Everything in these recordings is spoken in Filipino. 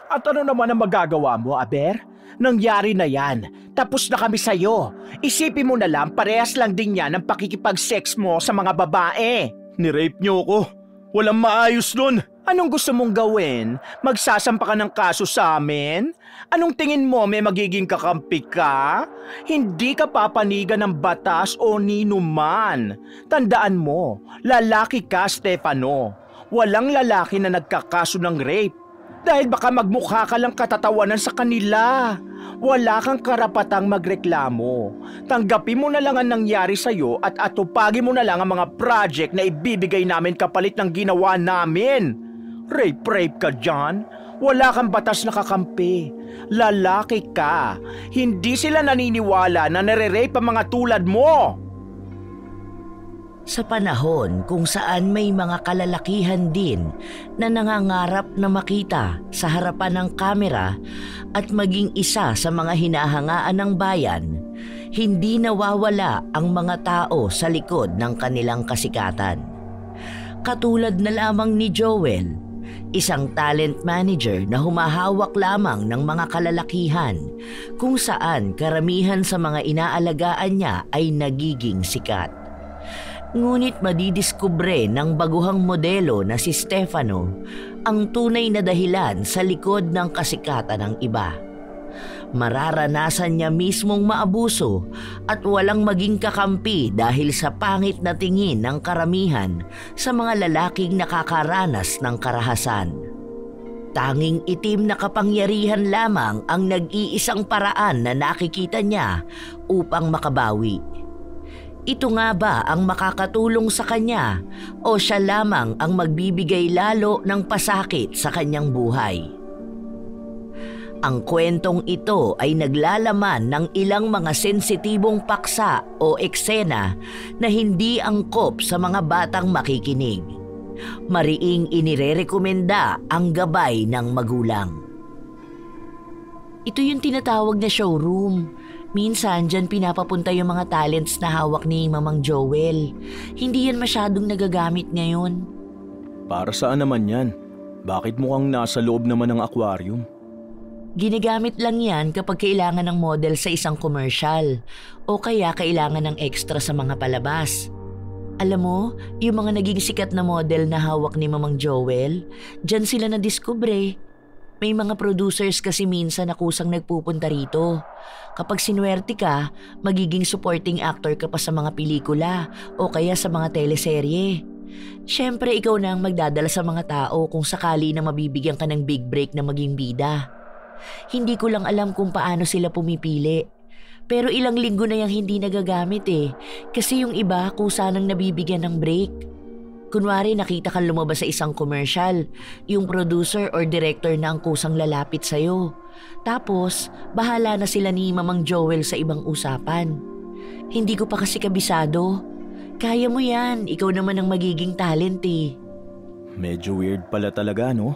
At ano naman ang magagawa mo, Aber? Nangyari na yan. Tapos na kami sa'yo. Isipin mo na lang, parehas lang din yan ang pakikipag-sex mo sa mga babae. Nirape niyo ako. Walang maayos nun. Anong gusto mong gawin? Magsasampa ka ng kaso sa amin? Anong tingin mo, may magiging kakampi ka? Hindi ka papanigan ng batas o ninuman. Tandaan mo, lalaki ka, Stefano. Walang lalaki na nagkakaso ng rape. Dahil baka magmukha ka lang katatawanan sa kanila. Wala kang karapatang magreklamo. Tanggapin mo na lang ang nangyari sa'yo at atupagin mo na lang ang mga project na ibibigay namin kapalit ng ginawa namin. Rape ka dyan? Wala kang batas na kakampi. Lalaki ka. Hindi sila naniniwala na nare-rape ang mga tulad mo. Sa panahon kung saan may mga kalalakihan din na nangangarap na makita sa harapan ng kamera at maging isa sa mga hinahangaan ng bayan, hindi nawawala ang mga tao sa likod ng kanilang kasikatan. Katulad na lamang ni Joel, isang talent manager na humahawak lamang ng mga kalalakihan kung saan karamihan sa mga inaalagaan niya ay nagiging sikat. Ngunit madidiskubre ng baguhang modelo na si Stefano ang tunay na dahilan sa likod ng kasikatan ng iba. Mararanasan niya mismong maabuso at walang maging kakampi dahil sa pangit na tingin ng karamihan sa mga lalaking nakakaranas ng karahasan. Tanging itim na kapangyarihan lamang ang nag-iisang paraan na nakikita niya upang makabawi. Ito nga ba ang makakatulong sa kanya o siya lamang ang magbibigay lalo ng pasakit sa kanyang buhay? Ang kwentong ito ay naglalaman ng ilang mga sensitibong paksa o eksena na hindi angkop sa mga batang makikinig. Mariing inirerekomenda ang gabay ng magulang. Ito yung tinatawag na showroom. Minsan, dyan pinapapunta yung mga talents na hawak ni Mamang Joel. Hindi yan masyadong nagagamit ngayon. Para saan naman yan? Bakit mukhang nasa loob naman ng aquarium? Ginagamit lang yan kapag kailangan ng model sa isang commercial o kaya kailangan ng extra sa mga palabas. Alam mo, yung mga naging sikat na model na hawak ni Mamang Joel, dyan sila nadiskubre. May mga producers kasi minsan na kusang nagpupunta rito. Kapag sinuwerte ka, magiging supporting actor ka pa sa mga pelikula o kaya sa mga teleserye. Siyempre ikaw na ang magdadala sa mga tao kung sakali na mabibigyan ka ng big break na maging bida. Hindi ko lang alam kung paano sila pumipili. Pero ilang linggo na yung hindi nagagamit kasi yung iba kusa nang nabibigyan ng break. Kunwari nakita kang lumabas sa isang commercial, yung producer or director na ang kusang lalapit sa'yo. Tapos, bahala na sila ni Mamang Joel sa ibang usapan. Hindi ko pa kasi kabisado. Kaya mo yan, ikaw naman ang magiging talent Medyo weird pala talaga, no?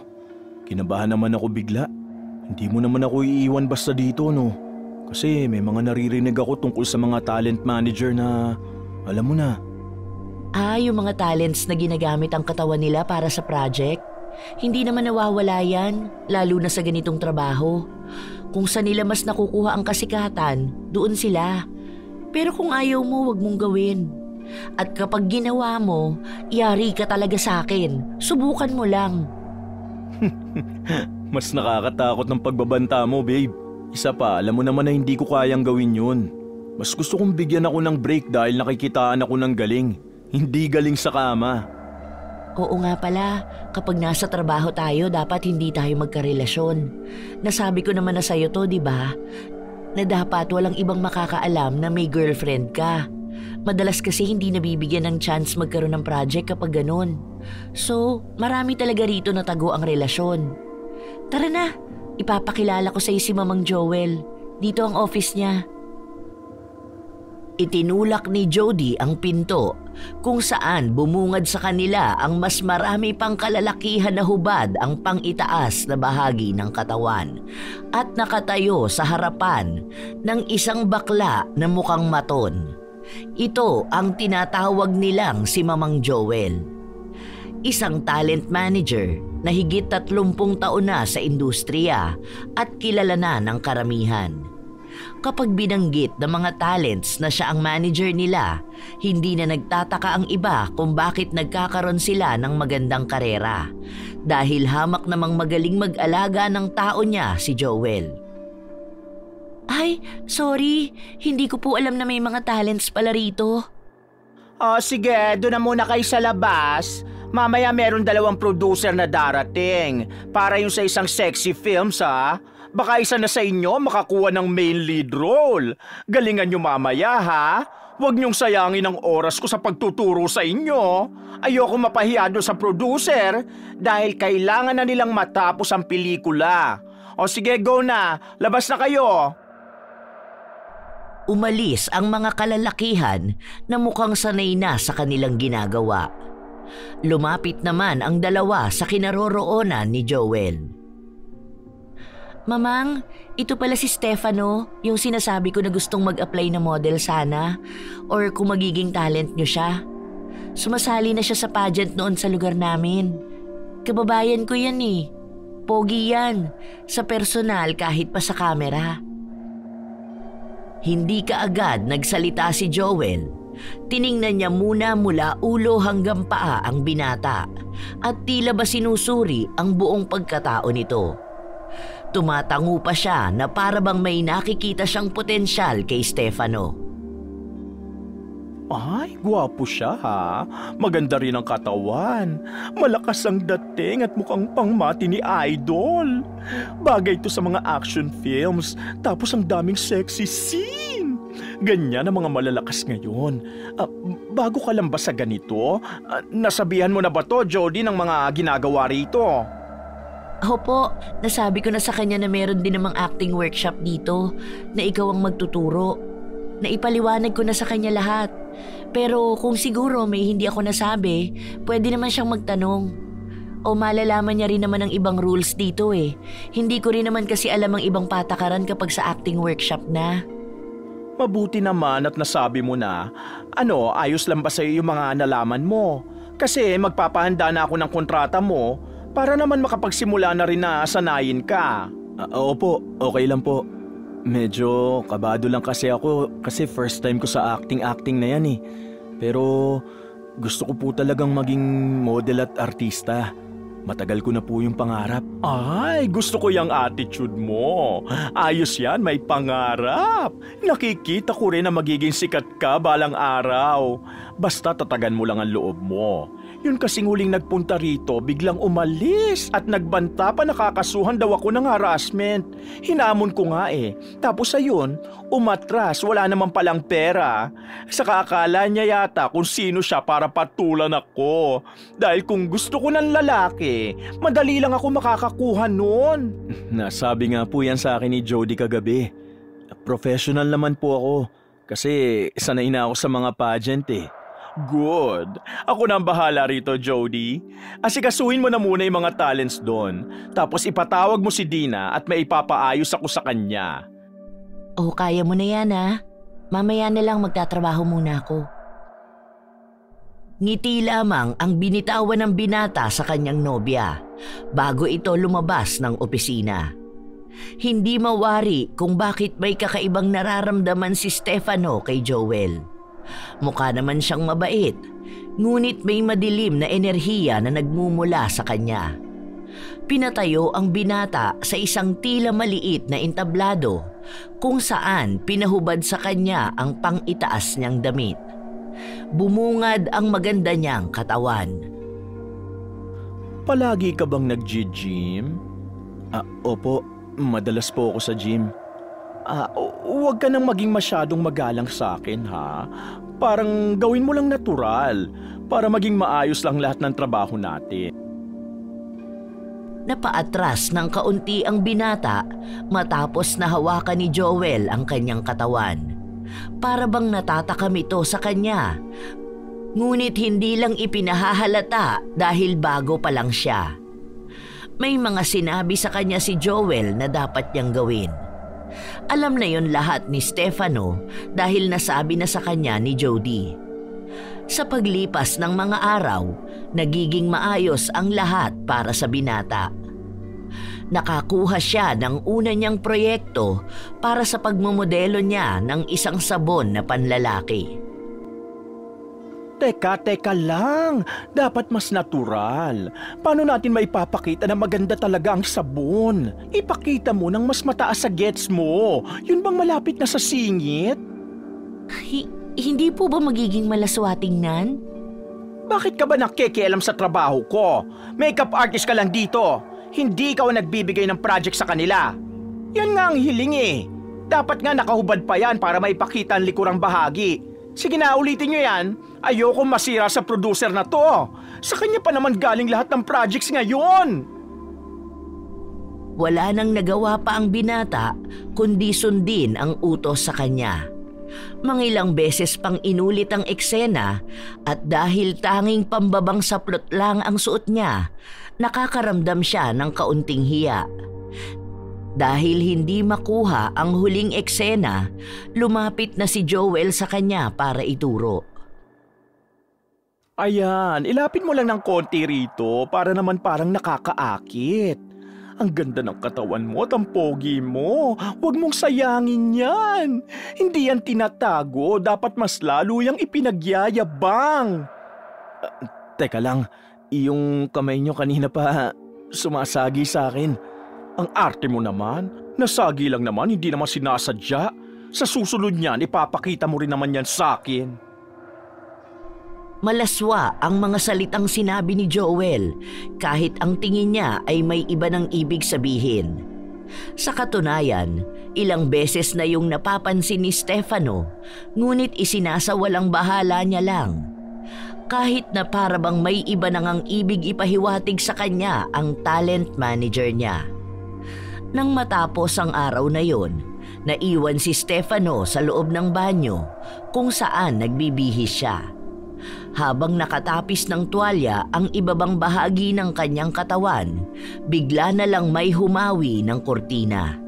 Kinabahan naman ako bigla. Hindi mo naman ako iiwan basta dito, no? Kasi may mga naririnig ako tungkol sa mga talent manager na, alam mo na. Yung mga talents na ginagamit ang katawan nila para sa project? Hindi naman nawawala yan, lalo na sa ganitong trabaho. Kung saan nila mas nakukuha ang kasikatan, doon sila. Pero kung ayaw mo, wag mong gawin. At kapag ginawa mo, yari ka talaga sa akin. Subukan mo lang. Mas nakakatakot ng pagbabanta mo, babe. Isa pa, alam mo naman na hindi ko kayang gawin yun. Mas gusto kong bigyan ako ng break dahil nakikitaan ako ng galing. Hindi galing sa kama. Oo nga pala, kapag nasa trabaho tayo, dapat hindi tayo magkarelasyon. Nasabi ko naman na sa'yo to, di ba? Na dapat walang ibang makakaalam na may girlfriend ka. Madalas kasi hindi nabibigyan ng chance magkaroon ng project kapag ganun. So, marami talaga rito na tago ang relasyon. Tara na, ipapakilala ko sa'yo si Mamang Joel. Dito ang office niya. Itinulak ni Jody ang pinto kung saan bumungad sa kanila ang mas marami pang kalalakihan na hubad ang pang-itaas na bahagi ng katawan at nakatayo sa harapan ng isang bakla na mukhang maton. Ito ang tinatawag nilang si Mamang Joel. isang talent manager na higit 30 taon na sa industriya at kilala na ng karamihan. Kapag binanggit ng mga talents na siya ang manager nila, hindi na nagtataka ang iba kung bakit nagkakaroon sila ng magandang karera. Dahil hamak namang magaling mag-alaga ng tao niya si Joel. Ay, sorry. Hindi ko po alam na may mga talents pala rito. Sige, doon na muna kayo sa labas. Mamaya meron 2 producer na darating para yung sa isang sexy films ha. Baka isa na sa inyo makakuha ng main lead role. Galingan nyo mamaya ha. Huwag niyong sayangin ang oras ko sa pagtuturo sa inyo. Ayoko mapahiya doon sa producer dahil kailangan na nilang matapos ang pelikula. O sige, go na. Labas na kayo. Umalis ang mga kalalakihan na mukhang sanay na sa kanilang ginagawa. Lumapit naman ang 2 sa kinaroroonan ni Joel. Mamang, ito pala si Stefano, yung sinasabi ko na gustong mag-apply na model sana or kung magiging talent niyo siya. Sumasali na siya sa pageant noon sa lugar namin. Kababayan ko yan eh. Pogi yan, sa personal kahit pa sa kamera. Hindi kaagad nagsalita si Joel. Tiningnan niya muna mula ulo hanggang paa ang binata at tila ba sinusuri ang buong pagkatao nito. Tumatango pa siya na para bang may nakikita siyang potensyal kay Stefano. Ay, gwapo siya ha. Maganda rin ang katawan. Malakas ang dating at mukhang pangmati ni Idol. Bagay ito sa mga action films. Tapos ang daming sexy scene. Ganyan ang mga malalakas ngayon. Bago ka lang ba sa ganito? Nasabihan mo na ba to, Jody, ng mga ginagawa rito? Opo, nasabi ko na sa kanya na meron din namang acting workshop dito na ikaw ang magtuturo. Naipaliwanag ko na sa kanya lahat. Pero kung siguro may hindi ako nasabi, pwede naman siyang magtanong. O malalaman niya rin naman ang ibang rules dito eh. Hindi ko rin naman kasi alam ang ibang patakaran kapag sa acting workshop na. Mabuti naman at nasabi mo na. Ayos lang ba sa'yo yung mga nalaman mo? Kasi magpapahanda na ako ng kontrata mo para naman makapagsimula na rin na sanayin ka. Opo, okay lang po. Medyo kabado lang kasi ako kasi first time ko sa acting na yan eh. Pero gusto ko po talagang maging model at artista. Matagal ko na po yung pangarap. Ay, gusto ko yung attitude mo. Ayos yan, may pangarap. Nakikita ko rin na magiging sikat ka balang araw. Basta tatagan mo lang ang loob mo. Yun kasing huling nagpunta rito, biglang umalis at nagbanta pa nakakasuhan daw ako ng harassment. Hinamon ko nga eh. Tapos ayun, umatras, wala naman palang pera. Saka akala niya yata kung sino siya para patulan ako. Dahil kung gusto ko ng lalaki, madali lang ako makakakuha nun. Nasabi nga po yan sa akin ni Jody kagabi. Professional naman po ako kasi sanay na ako sa mga pageant eh. Good. Ako na ang bahala rito, Jody. Asikasuhin mo na muna yung mga talents doon. Tapos ipatawag mo si Dina at may ipapaayos ako sa kanya. Oh, kaya mo na yan ha. Mamaya na lang magtatrabaho muna ako. Ngiti lamang ang binitawan ng binata sa kanyang nobya bago ito lumabas ng opisina. Hindi mawari kung bakit may kakaibang nararamdaman si Stefano kay Joel. Mukha naman siyang mabait, ngunit may madilim na enerhiya na nagmumula sa kanya. Pinatayo ang binata sa isang tila maliit na entablado kung saan pinahubad sa kanya ang pang-itaas niyang damit. Bumungad ang maganda niyang katawan. Palagi ka bang nag-gym? Opo, madalas po ako sa gym. Huwag ka nang maging masyadong magalang sa akin ha. Parang gawin mo lang natural para maging maayos lang lahat ng trabaho natin. Napaatras ng kaunti ang binata matapos na hawakan ni Joel ang kanyang katawan. Para bang natatakam ito sa kanya. Ngunit hindi lang ipinahahalata dahil bago pa lang siya. May mga sinabi sa kanya si Joel na dapat niyang gawin. Alam na yon lahat ni Stefano dahil nasabi na sa kanya ni Jody. Sa paglipas ng mga araw, nagiging maayos ang lahat para sa binata. Nakakuha siya ng una niyang proyekto para sa pagmomodelo niya ng isang sabon na panlalaki. Teka lang. Dapat mas natural. Paano natin maipapakita na maganda talaga ang sabon? Ipakita mo ng mas mataas sa gets mo. Yun bang malapit na sa singit? Hindi po ba magiging malaswating nan? Bakit ka ba nakikialam sa trabaho ko? Makeup artist ka lang dito. Hindi ikaw ang nagbibigay ng project sa kanila. Yan nga ang hiling eh. Dapat nga nakahubad pa yan para maipakita ang likurang bahagi. Sige na, ulitin nyo yan. Ayoko masira sa producer na to. Sa kanya pa naman galing lahat ng projects ngayon. Wala nang nagawa pa ang binata kundi sundin ang utos sa kanya. Mangilang beses pang inulit ang eksena at dahil tanging pambabang saplot lang ang suot niya, nakakaramdam siya ng kaunting hiya. Dahil hindi makuha ang huling eksena, lumapit na si Joel sa kanya para ituro. Ayan, ilapit mo lang ng konti rito para naman parang nakakaakit. Ang ganda ng katawan mo at ang pogi mo. Huwag mong sayangin yan. Hindi yan tinatago. Dapat mas lalo yung ipinagyayabang. Teka lang, yung kamay nyo kanina pa sumasagi sa akin. Ang arte mo naman. Nasagi lang naman, hindi naman sinasadya. Sa susunod niyan, ipapakita mo rin naman yan sa akin. Malaswa ang mga salitang sinabi ni Joel kahit ang tingin niya ay may iba ng ibig sabihin. Sa katunayan, ilang beses na yung napapansin ni Stefano, ngunit isinasawalang bahala niya lang. Kahit na parabang may iba nang ang ibig ipahiwatig sa kanya ang talent manager niya. Nang matapos ang araw na yon, naiwan si Stefano sa loob ng banyo kung saan nagbibihis siya. Habang nakatapis ng tuwalya ang ibabang bahagi ng kanyang katawan, bigla na lang may humawi ng kurtina.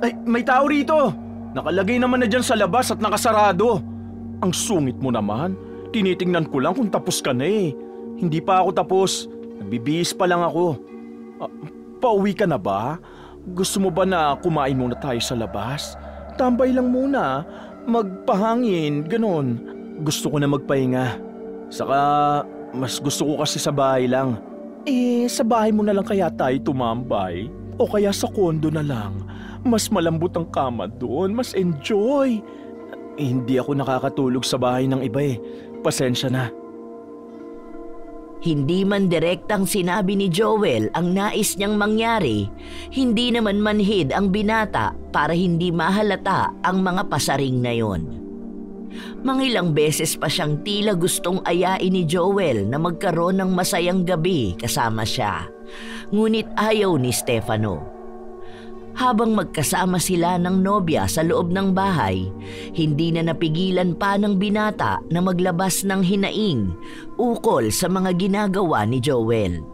Ay, may tao rito! Nakalagay naman na dyan sa labas at nakasarado. Ang sungit mo naman. Tinitingnan ko lang kung tapos ka na eh. Hindi pa ako tapos. Nagbibihis pa lang ako. Pauwi ka na ba? Gusto mo ba na kumain muna tayo sa labas? Tambay lang muna. Magpahangin, ganon. Gusto ko na magpahinga. Saka, mas gusto ko kasi sa bahay lang. Sa bahay mo na lang kaya tayo tumambay? O kaya sa kondo na lang? Mas malambot ang kama doon, mas enjoy. Hindi ako nakakatulog sa bahay ng iba eh. Pasensya na. Hindi man direktang sinabi ni Joel ang nais niyang mangyari, hindi naman manhid ang binata para hindi mahalata ang mga pasaring na yon. Mangilang beses pa siyang tila gustong ayain ni Joel na magkaroon ng masayang gabi kasama siya. Ngunit ayaw ni Stefano. Habang magkasama sila ng nobya sa loob ng bahay, hindi na napigilan pa ng binata na maglabas ng hinaing ukol sa mga ginagawa ni Joel.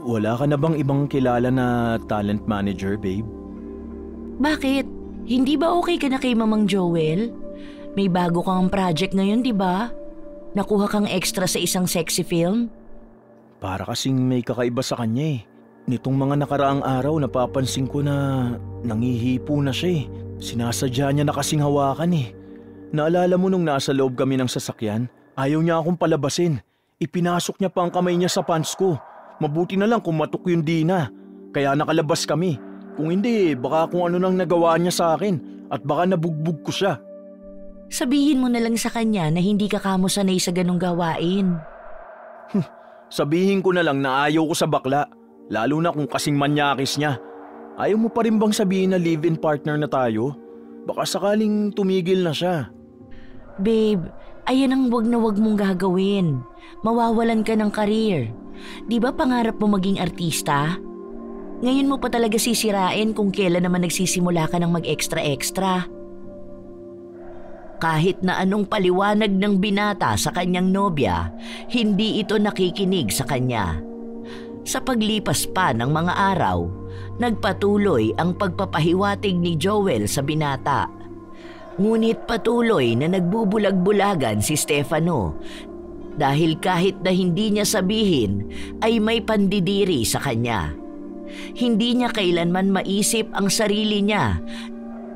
Wala ka na bang ibang kilala na talent manager, babe? Bakit? Hindi ba okay ka na kay Mamang Joel? May bago kang project ngayon, di ba? Nakuha kang extra sa isang sexy film? Para kasing may kakaiba sa kanya eh. Nitong mga nakaraang araw napapansin ko na nangihipo na siya eh. Sinasadya niya na kasing hawakan eh. Naalala mo nung nasa loob kami ng sasakyan? Ayaw niya akong palabasin. Ipinasok niya pa ang kamay niya sa pants ko. Mabuti na lang kung matok yung Dina. Kaya nakalabas kami. Kung hindi, baka kung ano nang nagawa niya sa akin at baka nabugbog ko siya. Sabihin mo na lang sa kanya na hindi ka kamo sanay sa ganong gawain. Sabihin ko na lang na ayaw ko sa bakla. Lalo na kung kasing manyakis niya. Ayaw mo pa rin bang sabihin na live-in partner na tayo? Baka sakaling tumigil na siya. Babe, ayan ang wag na wag mong gagawin. Mawawalan ka ng career. Di ba pangarap mo maging artista? Ngayon mo pa talaga sisirain kung kailan naman nagsisimula ka ng mag-extra-extra. Kahit na anong paliwanag ng binata sa kanyang nobya, hindi ito nakikinig sa kanya. Sa paglipas pa ng mga araw, nagpatuloy ang pagpapahiwatig ni Joel sa binata. Ngunit patuloy na nagbubulag-bulagan si Stefano dahil kahit na hindi niya sabihin ay may pandidiri sa kanya. Hindi niya kailanman maisip ang sarili niya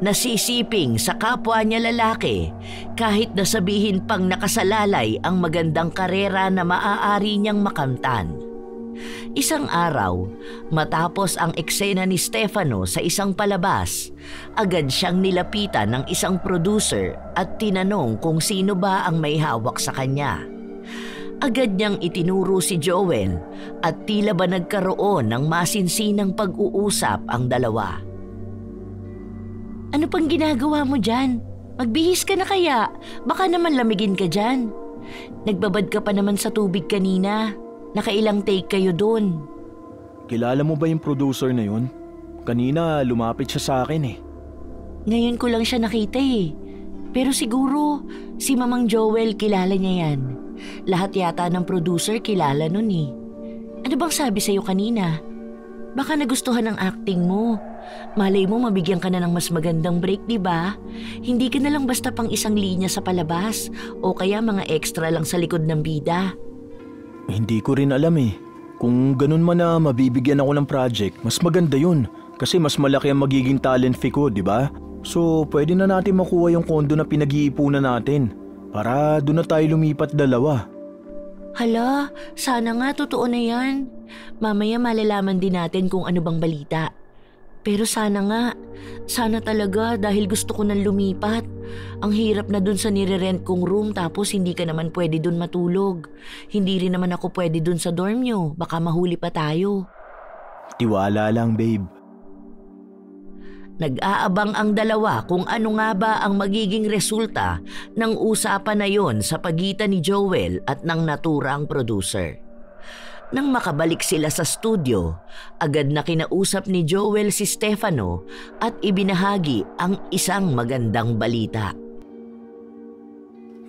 na sisiping sa kapwa niya lalaki kahit na sabihin pang nakasalalay ang magandang karera na maaari niyang makamtan. Isang araw, matapos ang eksena ni Stefano sa isang palabas, agad siyang nilapitan ng isang producer at tinanong kung sino ba ang may hawak sa kanya. Agad niyang itinuro si Joel at tila ba nagkaroon ng masinsinang pag-uusap ang dalawa. Ano pang ginagawa mo dyan? Magbihis ka na kaya, baka naman lamigin ka dyan. Nagbabad ka pa naman sa tubig kanina. Nakailang take kayo dun. Kilala mo ba yung producer na yun? Kanina lumapit siya sa akin eh. Ngayon ko lang siya nakita eh. Pero siguro si Mamang Joel kilala niya yan. Lahat yata ng producer kilala nun eh. Ano bang sabi sa'yo kanina? Baka nagustuhan ang acting mo. Malay mo mabigyan ka na ng mas magandang break, di ba? Hindi ka na lang basta pang isang linya sa palabas o kaya mga extra lang sa likod ng bida. Hindi ko rin alam eh. Kung ganun man na mabibigyan ako ng project, mas maganda yun. Kasi mas malaki ang magiging talent fee ko, di ba? So, pwede na natin makuha yung kondo na pinag-iipunan natin. Para doon na tayo lumipat dalawa. Hala, sana nga totoo na yan. Mamaya malalaman din natin kung ano bang balita. Pero sana nga, sana talaga dahil gusto ko nang lumipat. Ang hirap na dun sa nire-rent kong room tapos hindi ka naman pwede dun matulog. Hindi rin naman ako pwede dun sa dorm nyo, baka mahuli pa tayo. Tiwala lang, babe. Nag-aabang ang dalawa kung ano nga ba ang magiging resulta ng usapan na yon sa pagitan ni Joel at ng naturang producer. Nang makabalik sila sa studio, agad na kinausap ni Joel si Stefano at ibinahagi ang isang magandang balita.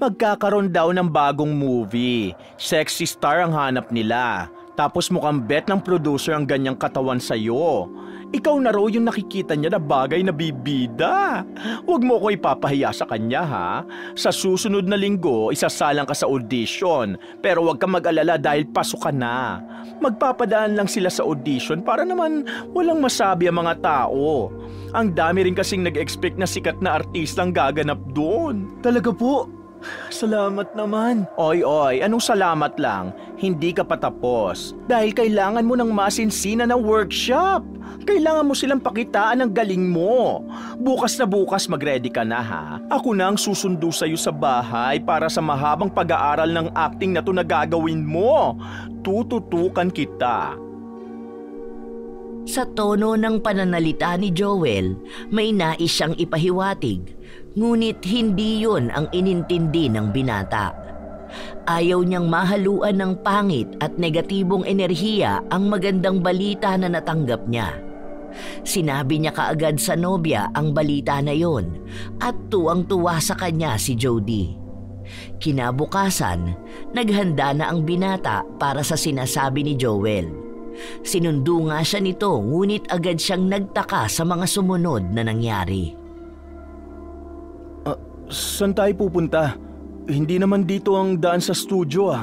Magkakaroon daw ng bagong movie. Sexy star ang hanap nila. Tapos mukhang bet ng producer ang ganyang katawan sa'yo. Ikaw na raw yung nakikita niya na bagay na bibida. Huwag mo ko ipapahiya sa kanya ha. Sa susunod na linggo, isasalang ka sa audition. Pero huwag kang mag-alala dahil pasok ka na. Magpapadaan lang sila sa audition para naman walang masabi ang mga tao. Ang dami rin kasing nag-expect na sikat na artistang gaganap doon. Talaga po? Salamat naman. Oy, anong salamat lang? Hindi ka pa tapos. Dahil kailangan mo ng masinsina na workshop. Kailangan mo silang pakitaan ang galing mo. Bukas na bukas mag-ready ka na ha. Ako na ang susundo sa'yo sa bahay para sa mahabang pag-aaral ng acting na to na gagawin mo. Tututukan kita. Sa tono ng pananalita ni Joel, may nais siyang ipahiwatig. Ngunit hindi yon ang inintindi ng binata. Ayaw niyang mahaluan ng pangit at negatibong enerhiya ang magandang balita na natanggap niya. Sinabi niya kaagad sa nobya ang balita na yon at tuwang-tuwa sa kanya si Jody. Kinabukasan, naghanda na ang binata para sa sinasabi ni Joel. Sinundo nga siya nito ngunit agad siyang nagtaka sa mga sumunod na nangyari. Saan tayo pupunta? Hindi naman dito ang daan sa studio ah.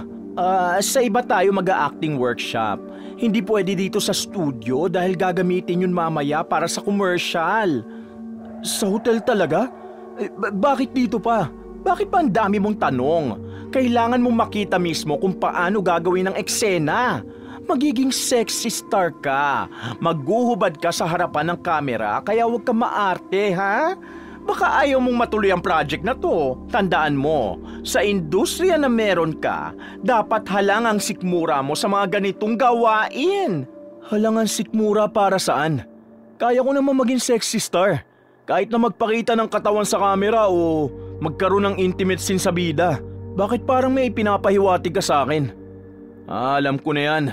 Sa iba tayo mag-a-acting workshop. Hindi pwede dito sa studio dahil gagamitin yun mamaya para sa commercial. Sa hotel talaga? Bakit dito pa? Bakit pa ang dami mong tanong? Kailangan mong makita mismo kung paano gagawin ang eksena. Magiging sexy star ka. Maghuhubad ka sa harapan ng kamera kaya huwag ka maarte ha? Baka ayaw mong matuloy ang project na to. Tandaan mo, sa industriya na meron ka, dapat halangang sikmura mo sa mga ganitong gawain. Halangang sikmura para saan? Kaya ko naman maging sexy star. Kahit na magpakita ng katawan sa camera o magkaroon ng intimate scene sa bida. Bakit parang may pinapahiwatig ka sa akin? Alam ko na yan.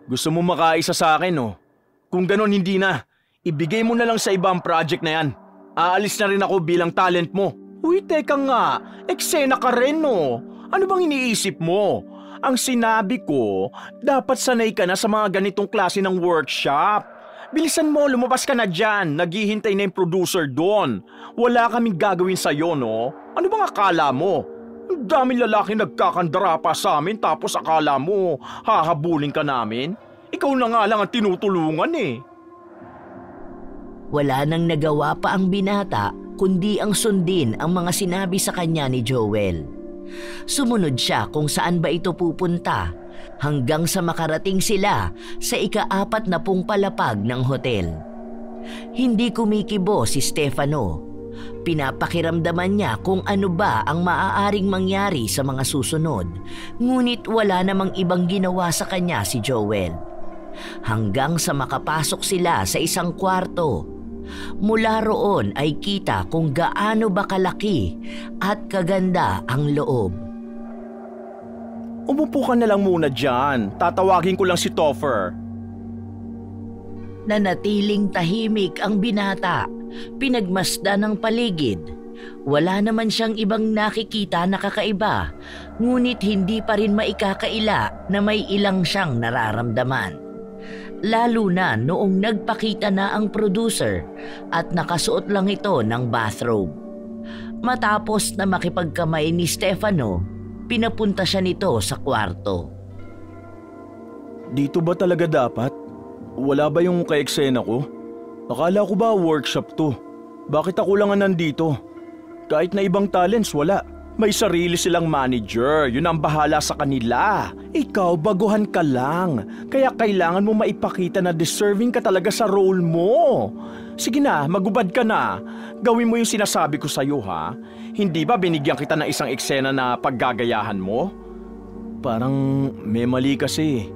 Gusto mo makaisa sa akin oh. Kung ganon hindi na, ibigay mo na lang sa ibang project na yan. Aalis na rin ako bilang talent mo. Uy, teka nga, eksena ka rin no. Ano bang iniisip mo? Ang sinabi ko, dapat sanay ka na sa mga ganitong klase ng workshop. Bilisan mo, lumabas ka na dyan. Naghihintay na yung producer doon. Wala kaming gagawin sa'yo, no? Ano bang akala mo? Ang daming lalaki nagkakandara pa sa amin tapos akala mo hahabulin ka namin? Ikaw na nga lang ang tinutulungan eh. Wala nang nagawa pa ang binata kundi ang sundin ang mga sinabi sa kanya ni Joel. Sumunod siya kung saan ba ito pupunta hanggang sa makarating sila sa ika-40 palapag ng hotel. Hindi kumikibo si Stefano. Pinapakiramdaman niya kung ano ba ang maaaring mangyari sa mga susunod, ngunit wala namang ibang ginawa sa kanya si Joel. Hanggang sa makapasok sila sa isang kwarto. Mula roon ay kita kung gaano ba kalaki at kaganda ang loob. Umupo ka na lang muna dyan. Tatawagin ko lang si Topher. Nanatiling tahimik ang binata. Pinagmasdan ng paligid. Wala naman siyang ibang nakikita na kakaiba, ngunit hindi pa rin maikakaila na may ilang siyang nararamdaman. Lalo na noong nagpakita na ang producer at nakasuot lang ito ng bathrobe. Matapos na makipagkamay ni Stefano, pinapunta siya nito sa kwarto. Dito ba talaga dapat? Wala ba yung ka-eksena ko? Akala ko ba workshop to? Bakit ako lang ang nandito? Kahit na ibang talents, wala. May sarili silang manager, yun ang bahala sa kanila. Ikaw, baguhan ka lang. Kaya kailangan mo maipakita na deserving ka talaga sa role mo. Sige na, magubad ka na. Gawin mo yung sinasabi ko sa'yo, ha? Hindi ba binigyan kita ng isang eksena na paggagayahan mo? Parang may mali kasi.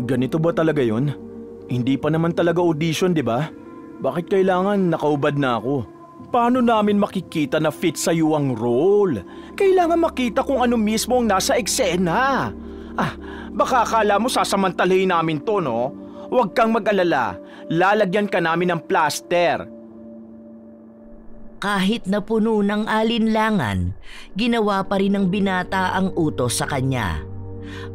Ganito ba talaga yun? Hindi pa naman talaga audition, di ba? Bakit kailangan nakaubad na ako? Paano namin makikita na fit sa iyo ang role? Kailangan makita kung ano mismo ang nasa eksena. Baka akala mo sasamantalahin namin to, no? Huwag kang mag-alala. Lalagyan ka namin ng plaster. Kahit na puno ng alinlangan, ginawa pa rin ng binata ang utos sa kanya.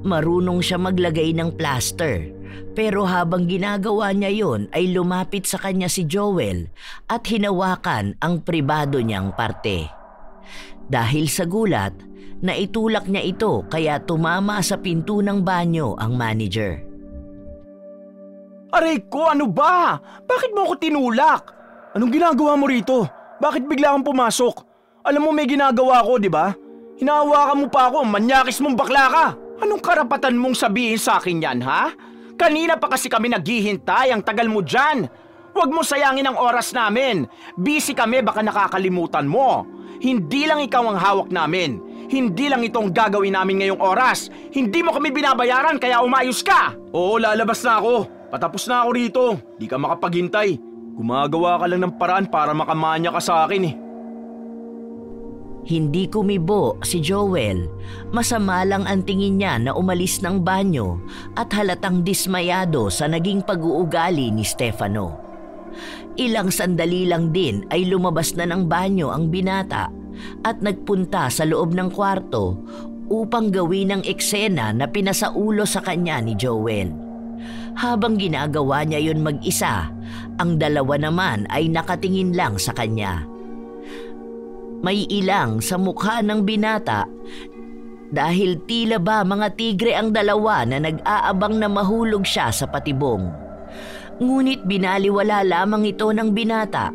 Marunong siya maglagay ng plaster. Pero habang ginagawa niya yon ay lumapit sa kanya si Joel at hinawakan ang pribado niyang parte. Dahil sa gulat, naitulak niya ito kaya tumama sa pinto ng banyo ang manager. Aray ko, ano ba? Bakit mo ako tinulak? Anong ginagawa mo rito? Bakit bigla kang pumasok? Alam mo may ginagawa ko, di ba? Hinahawakan mo pa ako, manyakis mong bakla ka. Anong karapatan mong sabihin sa akin yan, ha? Kanina pa kasi kami naghihintay, ang tagal mo dyan. Huwag mo sayangin ang oras namin. Busy kami, baka nakakalimutan mo. Hindi lang ikaw ang hawak namin. Hindi lang itong gagawin namin ngayong oras. Hindi mo kami binabayaran kaya umayos ka. Oo, lalabas na ako. Patapos na ako rito. Di ka makapaghintay. Gumagawa ka lang ng paraan para makamanya ka sa akin eh. Hindi kumibo si Joel. Masama lang ang tingin niya na umalis ng banyo at halatang dismayado sa naging pag-uugali ni Stefano. Ilang sandali lang din ay lumabas na ng banyo ang binata at nagpunta sa loob ng kwarto upang gawin ang eksena na pinasaulo sa kanya ni Joel. Habang ginagawa niya yun mag-isa, ang dalawa naman ay nakatingin lang sa kanya. May ilang sa mukha ng binata dahil tila ba mga tigre ang dalawa na nag-aabang na mahulog siya sa patibong. Ngunit binaliwala lamang ito ng binata.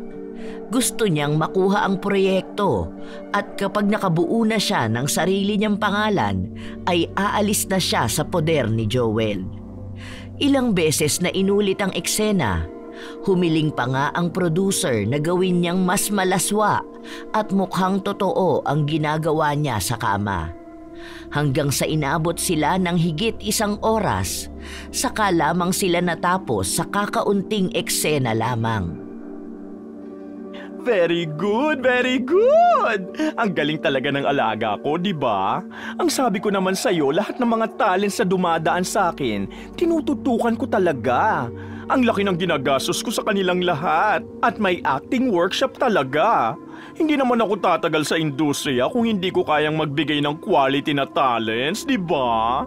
Gusto niyang makuha ang proyekto at kapag nakabuo na siya ng sarili niyang pangalan ay aalis na siya sa poder ni Joel. Ilang beses na inulit ang eksena. Humiling pa nga ang producer na gawin niyang mas malaswa at mukhang totoo ang ginagawa niya sa kama. Hanggang sa inabot sila ng higit 1 oras, saka lamang sila natapos sa kakaunting eksena lamang. Very good, very good! Ang galing talaga ng alaga ko, di ba? Ang sabi ko naman sa'yo, lahat ng mga talents na dumadaan sa akin, tinututukan ko talaga. Ang laki ng ginagastos ko sa kanilang lahat. At may acting workshop talaga. Hindi naman ako tatagal sa industriya kung hindi ko kayang magbigay ng quality na talents, di ba?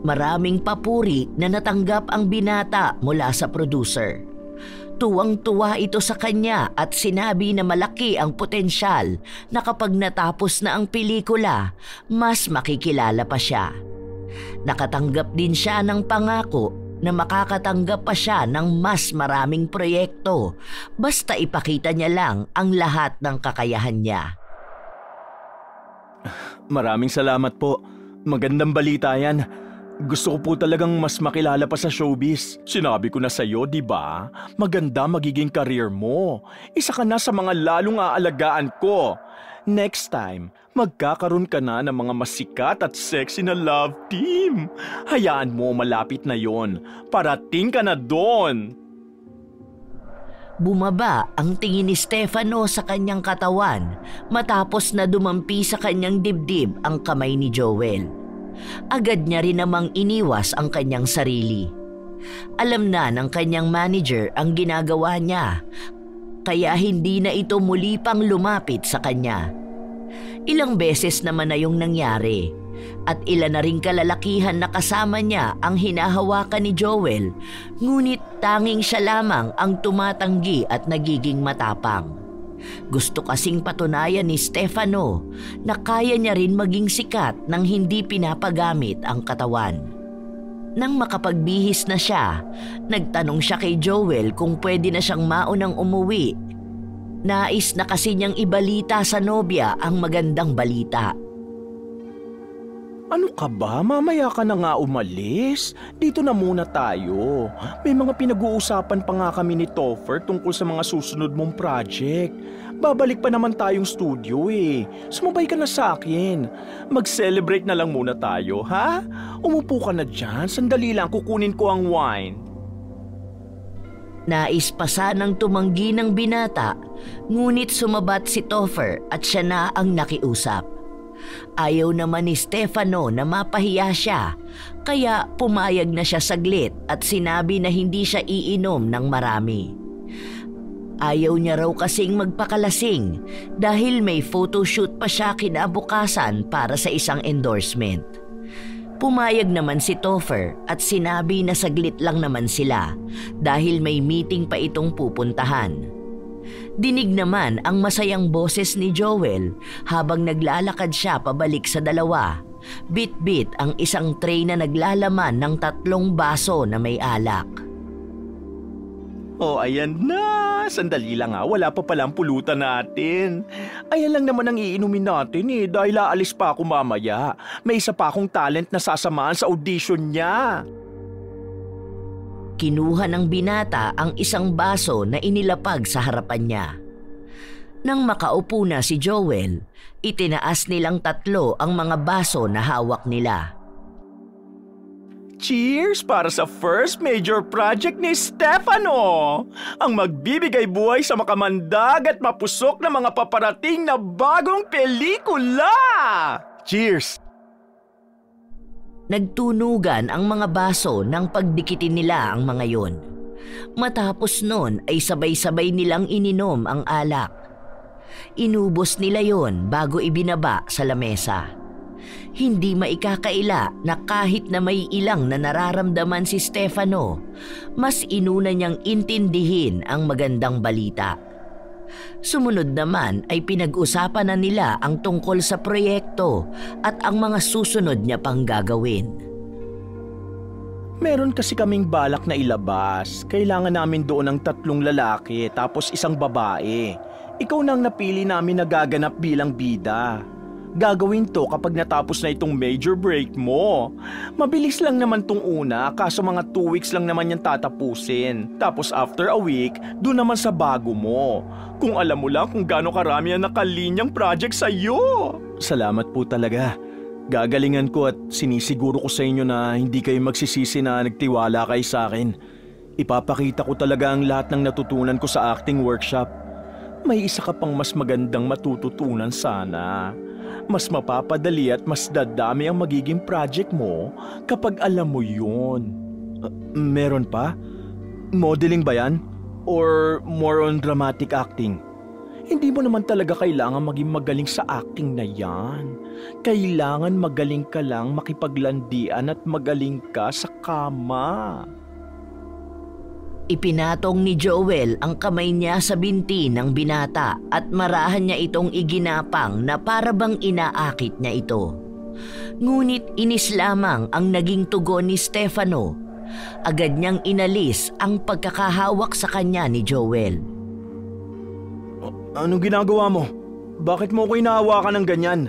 Maraming papuri na natanggap ang binata mula sa producer. Tuwang-tuwa ito sa kanya at sinabi na malaki ang potensyal na kapag natapos na ang pelikula, mas makikilala pa siya. Nakatanggap din siya ng pangako na makakatanggap pa siya ng mas maraming proyekto basta ipakita niya lang ang lahat ng kakayahan niya. Maraming salamat po. Magandang balita yan. Gusto ko po talagang mas makilala pa sa showbiz. Sinabi ko na sa'yo, di ba? Maganda magiging career mo. Isa ka na sa mga lalong aalagaan ko. Next time, magkakaroon ka na ng mga masikat at sexy na love team. Hayaan mo, malapit na yon. Parating ka na doon. Bumaba ang tingin ni Stefano sa kanyang katawan matapos na dumampi sa kanyang dibdib ang kamay ni Joel. Agad niya rin namang iniwas ang kanyang sarili. Alam na ng kanyang manager ang ginagawa niya, kaya hindi na ito muli pang lumapit sa kanya. Ilang beses naman na yung nangyari, at ilan na ring kalalakihan na kasama niya ang hinahawakan ni Joel, ngunit tanging siya lamang ang tumatanggi at nagiging matapang. Gusto kasing patunayan ni Stefano na kaya niya rin maging sikat nang hindi pinapagamit ang katawan. Nang makapagbihis na siya, nagtanong siya kay Joel kung pwede na siyang maunang umuwi. Nais na kasi niyang ibalita sa nobya ang magandang balita. Ano ka ba? Mamaya ka na nga umalis. Dito na muna tayo. May mga pinag-uusapan pa nga kami ni Topher tungkol sa mga susunod mong project. Babalik pa naman tayong studio eh. Sumabay ka na sa akin. Mag-celebrate na lang muna tayo, ha? Umupo ka na dyan. Sandali lang, kukunin ko ang wine. Nais pa sanang tumanggi ng binata, ngunit sumabat si Topher at siya na ang nakiusap. Ayaw naman ni Stefano na mapahiya siya, kaya pumayag na siya saglit at sinabi na hindi siya iinom ng marami. Ayaw niya raw kasing magpakalasing dahil may photoshoot pa siya kinabukasan para sa isang endorsement. Pumayag naman si Topher at sinabi na saglit lang naman sila dahil may meeting pa itong pupuntahan. Dinig naman ang masayang boses ni Joel habang naglalakad siya pabalik sa dalawa. Bit-bit ang isang tray na naglalaman ng 3 baso na may alak. Oh, ayan na. Sandali lang ha, wala pa palang pulutan natin. Ayan lang naman ang iinumin natin eh, dahil aalis pa ako mamaya. May isa pa akong talent na sasamahan sa audition niya. Kinuha ng binata ang isang baso na inilapag sa harapan niya. Nang makaupo na si Joel, itinaas nilang 3 ang mga baso na hawak nila. Cheers para sa first major project ni Stefano! Ang magbibigay buhay sa makamandag at mapusok na mga paparating na bagong pelikula! Cheers! Nagtunugan ang mga baso nang pagdikitin nila ang mga yon. Matapos nun ay sabay-sabay nilang ininom ang alak. Inubos nila yon bago ibinaba sa lamesa. Hindi maikakaila na kahit na may ilang na nararamdaman si Stefano, mas inuna niyang intindihin ang magandang balita. Sumunod naman ay pinag-usapan na nila ang tungkol sa proyekto at ang mga susunod niya pang gagawin. Meron kasi kaming balak na ilabas. Kailangan namin doon ng 3 lalaki tapos isang babae. Ikaw na ang napili namin na gaganap bilang bida. Gagawin to kapag natapos na itong major break mo. Mabilis lang naman tong una, kaso mga 2 weeks lang naman yan tatapusin. Tapos after a week, doon naman sa bago mo. Kung alam mo lang kung gaano karami ang nakalinyang project sa'yo. Salamat po talaga. Gagalingan ko at sinisiguro ko sa inyo na hindi kayo magsisisi na nagtiwala kayo sa akin. Ipapakita ko talaga ang lahat ng natutunan ko sa acting workshop. May isa ka pang mas magandang matututunan sana. Mas mapapadali at mas dadami ang magiging project mo kapag alam mo yun. Meron pa? Modeling ba yan? Or more on dramatic acting? Hindi mo naman talaga kailangan maging magaling sa acting na yan. Kailangan magaling ka lang makipaglandian at magaling ka sa kama. Ipinatong ni Joel ang kamay niya sa binti ng binata at marahan niya itong iginapang na para bang inaakit niya ito. Ngunit inis lamang ang naging tugon ni Stefano. Agad niyang inalis ang pagkakahawak sa kanya ni Joel. Anong ginagawa mo? Bakit mo ko inahawakan ng ganyan?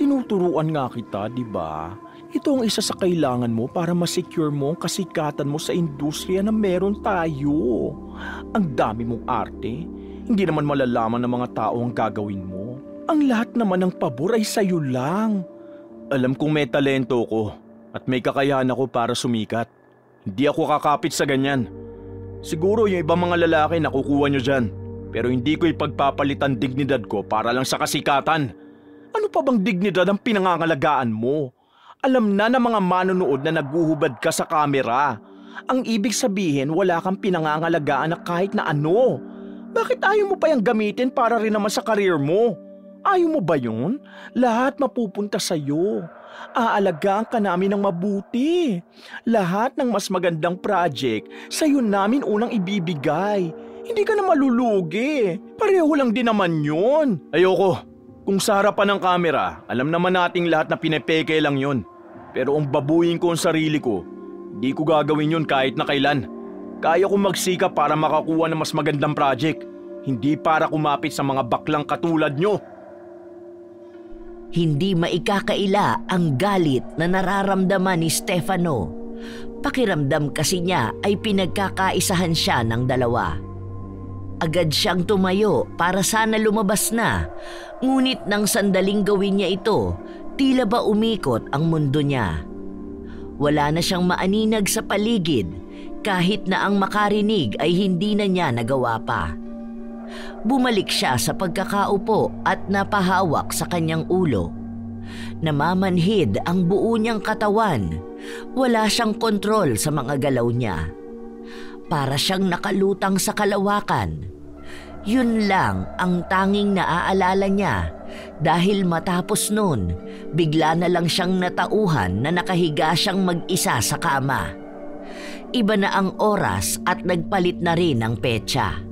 Tinuturuan nga kita, di ba? Ito ang isa sa kailangan mo para ma-secure mo ang kasikatan mo sa industriya na meron tayo. Ang dami mong arte. Hindi naman malalaman ng mga tao ang gagawin mo. Ang lahat naman ng pabor ay sa'yo lang. Alam kong may talento ko at may kakayahan ako para sumikat. Hindi ako kakapit sa ganyan. Siguro yung ibang mga lalaki nakukuha nyo dyan. Pero hindi ko ipagpapalitan dignidad ko para lang sa kasikatan. Ano pa bang dignidad ang pinangangalagaan mo? Alam na ng mga manonood na naguhubad ka sa kamera. Ang ibig sabihin wala kang pinangangalagaan na kahit na ano. Bakit ayaw mo pa yung gamitin para rin naman sa karir mo? Ayaw mo ba yun? Lahat mapupunta sa'yo. Aalagaan ka namin ng mabuti. Lahat ng mas magandang project, sa'yo namin unang ibibigay. Hindi ka na malulugi. Pareho lang din naman yun. Ayoko. Kung sa harapan ng kamera, alam naman nating lahat na pinepeke lang yun. Pero ang babuyin ko ang sarili ko, di ko gagawin yun kahit na kailan. Kaya kong magsikap para makakuha ng mas magandang project. Hindi para kumapit sa mga baklang katulad nyo. Hindi maikakaila ang galit na nararamdaman ni Stefano. Pakiramdam kasi niya ay pinagkakaisahan siya ng dalawa. Agad siyang tumayo para sana lumabas na, ngunit nang sandaling gawin niya ito, tila ba umikot ang mundo niya. Wala na siyang maaninag sa paligid, kahit na ang makarinig ay hindi na niya nagawa pa. Bumalik siya sa pagkakaupo at napahawak sa kanyang ulo. Namamanhid ang buo niyang katawan. Wala siyang kontrol sa mga galaw niya. Para siyang nakalutang sa kalawakan. Yun lang ang tanging naaalala niya dahil matapos nun, bigla na lang siyang natauhan na nakahiga siyang mag-isa sa kama. Iba na ang oras at nagpalit na rin ang petsa.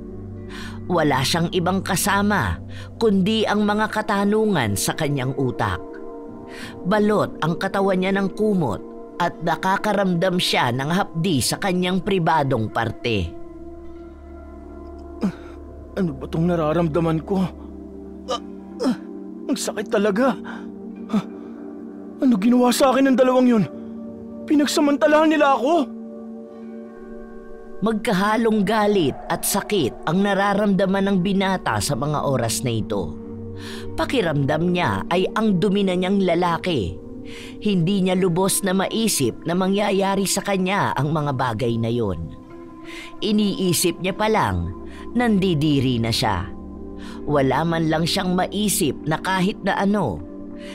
Wala siyang ibang kasama kundi ang mga katanungan sa kanyang utak. Balot ang katawan niya ng kumot at nakakaramdam siya ng hapdi sa kanyang pribadong parte. Ano ba itong nararamdaman ko? Ang sakit talaga. Ano ginawa sa akin ng dalawang yun? Pinagsamantalahan nila ako. Magkahalong galit at sakit ang nararamdaman ng binata sa mga oras na ito. Pakiramdam niya ay ang dumi na niyang lalaki. Hindi niya lubos na maisip na mangyayari sa kanya ang mga bagay na yon. Iniisip niya pa lang, nandidiri na siya. Wala man lang siyang maisip na kahit na ano.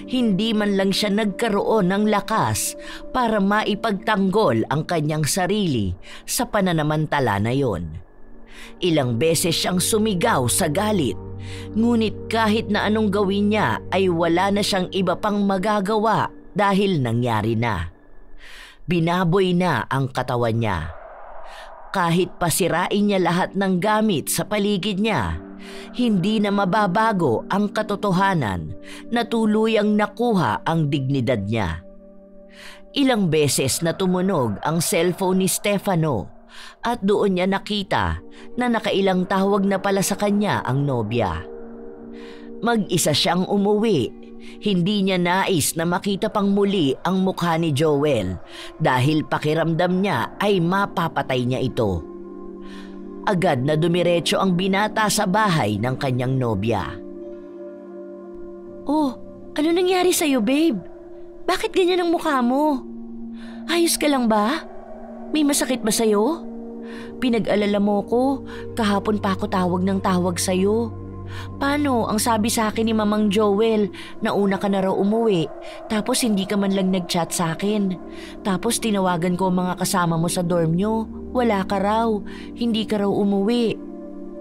Hindi man lang siya nagkaroon ng lakas para maipagtanggol ang kanyang sarili sa pananamantala na yon. Ilang beses siyang sumigaw sa galit, ngunit kahit na anong gawin niya ay wala na siyang iba pang magagawa dahil nangyari na. Binaboy na ang katawan niya. Kahit pasirain niya lahat ng gamit sa paligid niya, hindi na mababago ang katotohanan na tuluyang nakuha ang dignidad niya. Ilang beses na tumunog ang cellphone ni Stefano at doon niya nakita na nakailang tawag na pala sa kanya ang nobya. Mag-isa siyang umuwi. Hindi niya nais na makita pang muli ang mukha ni Joel dahil pakiramdam niya ay mapapatay niya ito. Agad na dumiretso ang binata sa bahay ng kanyang nobya. Oh, ano nangyari sa'yo, babe? Bakit ganyan ang mukha mo? Ayos ka lang ba? May masakit ba sa'yo? Pinag-alala mo ko, kahapon pa ako tawag ng tawag sa'yo. Paano ang sabi sa akin ni Mamang Joel na una ka na raw umuwi tapos hindi ka man lang nag-chat sa akin. Tapos tinawagan ko ang mga kasama mo sa dorm nyo. Wala ka raw. Hindi ka raw umuwi.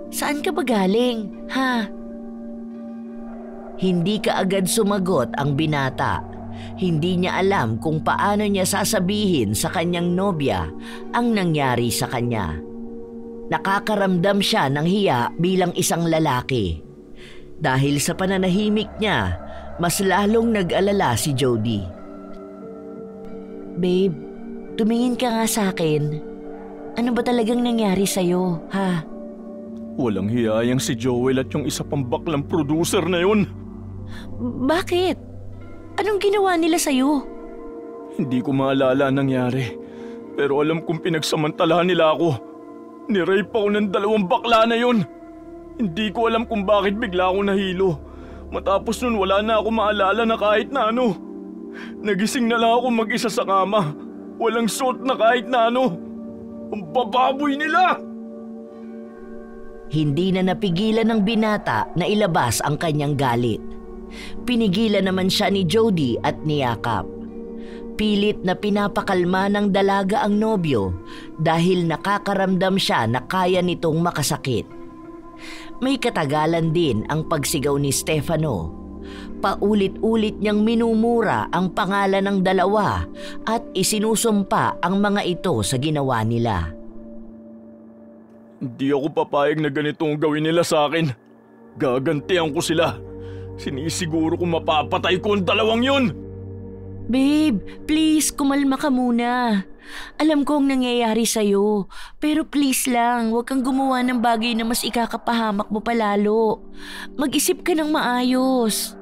Saan ka ba galing? Ha? Hindi kaagad sumagot ang binata. Hindi niya alam kung paano niya sasabihin sa kanyang nobya ang nangyari sa kanya. Nakakaramdam siya ng hiya bilang isang lalaki. Dahil sa pananahimik niya, mas lalong nag-alala si Jody. Babe, tumingin ka nga sa akin. Ano ba talagang nangyari sa'yo, ha? Walang hiyayang si Joel at yung isa pang baklang producer na yun. Bakit? Anong ginawa nila sa'yo? Hindi ko maalala ang nangyari. Pero alam kong pinagsamantalahan nila ako. Nirape ako ng 2 bakla na yun. Hindi ko alam kung bakit bigla akong nahilo. Matapos nun wala na ako maalala na kahit na ano. Nagising na lang ako mag-isa sa kama. Walang suot na kahit na ano. Ang bababoy nila! Hindi na napigilan ng binata na ilabas ang kanyang galit. Pinigilan naman siya ni Jody at niyakap. Pilit na pinapakalma ng dalaga ang nobyo dahil nakakaramdam siya na kaya nitong makasakit. May katagalan din ang pagsigaw ni Stefano. Paulit-ulit niyang minumura ang pangalan ng dalawa at isinusumpa ang mga ito sa ginawa nila. Hindi ako papayag na ganito ang gawin nila sa akin. Gagantihan ko sila. Sinisiguro kong mapapatay ko ang 2 yun. Babe, please kumalma ka muna. Alam ko ang nangyayari sa'yo. Pero please lang, huwag kang gumawa ng bagay na mas ikakapahamak mo palalo. Mag-isip ka ng maayos.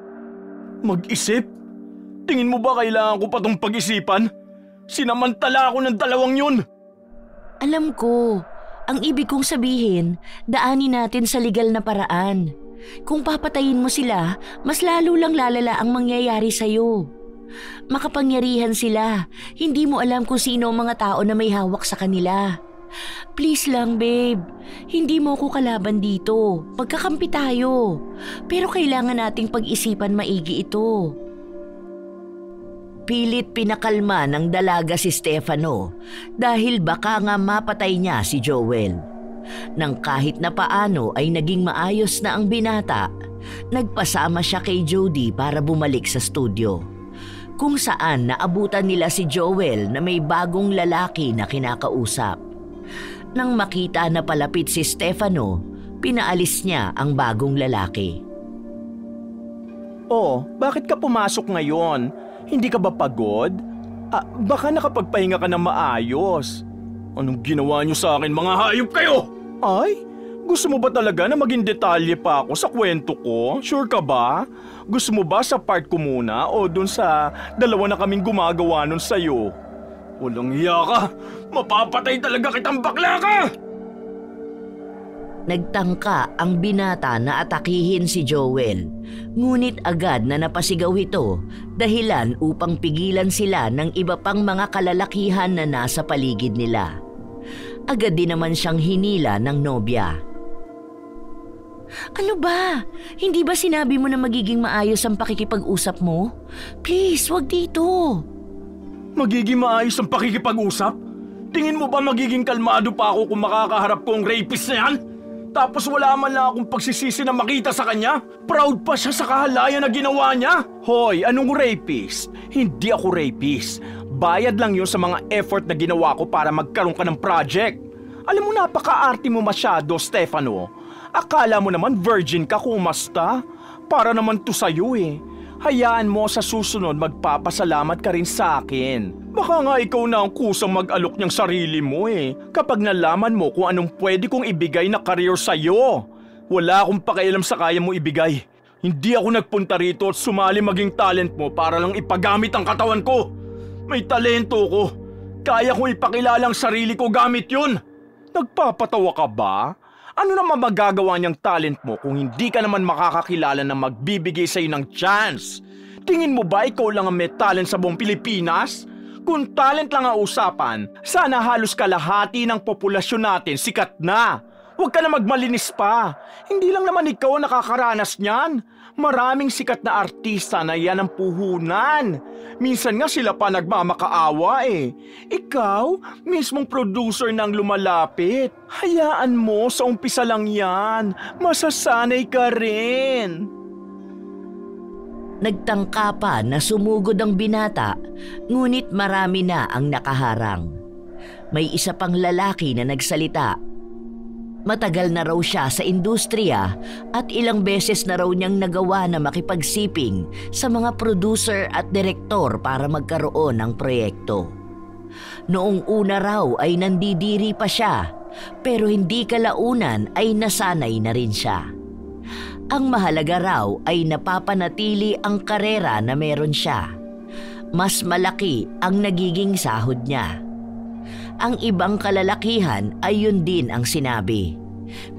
Mag-isip? Tingin mo ba kailangan ko pa tong pag-isipan? Sinamantala ako ng 2 yun. Alam ko. Ang ibig kong sabihin, daanin natin sa legal na paraan. Kung papatayin mo sila, mas lalo lang lalala ang mangyayari sa'yo. Makapangyarihan sila. Hindi mo alam kung sino ang mga tao na may hawak sa kanila. Please lang, babe. Hindi mo ko kalaban dito. Magkakampi tayo. Pero kailangan nating pag-isipan maigi ito. Pilit pinakalma ng dalaga si Stefano dahil baka nga mapatay niya si Joel. Nang kahit na paano ay naging maayos na ang binata, nagpasama siya kay Jody para bumalik sa studio, kung saan naabutan nila si Joel na may bagong lalaki na kinakausap. Nang makita na palapit si Stefano, pinaalis niya ang bagong lalaki. Oh, bakit ka pumasok ngayon? Hindi ka ba pagod? Baka nakapagpahinga ka ng maayos. Anong ginawa niyo sa akin, mga hayop kayo? Ay, gusto mo ba talaga na maging detalye pa ako sa kwento ko? Sure ka ba? Gusto mo ba sa part ko muna o dun sa 2 na kaming gumagawa nun sa'yo? Walang hiya ka! Mapapatay talaga kitang bakla ka! Nagtangka ang binata na atakihin si Joel, ngunit agad na napasigaw ito dahilan upang pigilan sila ng iba pang mga kalalakihan na nasa paligid nila. Agad din naman siyang hinila ng nobya. Ano ba? Hindi ba sinabi mo na magiging maayos ang pakikipag-usap mo? Please, wag dito. Magiging maayos ang pakikipag-usap? Tingin mo ba magiging kalmado pa ako kung makakaharap ko ang rapist na yan? Tapos wala man lang akong pagsisisi na makita sa kanya? Proud pa siya sa kahalayan na ginawa niya? Hoy, anong rapist? Hindi ako rapist. Bayad lang yun sa mga effort na ginawa ko para magkaroon ka ng project. Alam mo, napaka-arte mo masyado, Stefano. Akala mo naman virgin ka kung umasta? Para naman to sa'yo eh. Hayaan mo sa susunod magpapasalamat ka rin sa akin. Baka nga ikaw na ang kusang mag-alok niyang sarili mo eh. Kapag nalaman mo kung anong pwede kong ibigay na career sa'yo. Wala akong pakialam sa kaya mo ibigay. Hindi ako nagpunta rito at sumali maging talent mo para lang ipagamit ang katawan ko. May talento ko. Kaya kong ipakilala ang sarili ko gamit yun. Nagpapatawa ka ba? Ano naman magagawa niyang talent mo kung hindi ka naman makakakilala na magbibigay sa'yo ng chance? Tingin mo ba ikaw lang ang may talent sa buong Pilipinas? Kung talent lang ang usapan, sana halos kalahati ng populasyon natin sikat na. Huwag ka na magmalinis pa. Hindi lang naman ikaw ang nakakaranas niyan. Maraming sikat na artista na yan ang puhunan. Minsan nga sila pa nagmamakaawa eh. Ikaw, mismong producer nang lumalapit. Hayaan mo, sa umpisa lang yan. Masasanay ka rin. Nagtangka pa na sumugod ang binata, ngunit marami na ang nakaharang. May isa pang lalaki na nagsalita. Matagal na raw siya sa industriya at ilang beses na raw niyang nagawa na makipagsiping sa mga producer at direktor para magkaroon ng proyekto. Noong una raw ay nandidiri pa siya, pero hindi kalaunan ay nasanay na rin siya. Ang mahalaga raw ay napapanatili ang karera na meron siya. Mas malaki ang nagiging sahod niya. Ang ibang kalalakihan ay yun din ang sinabi.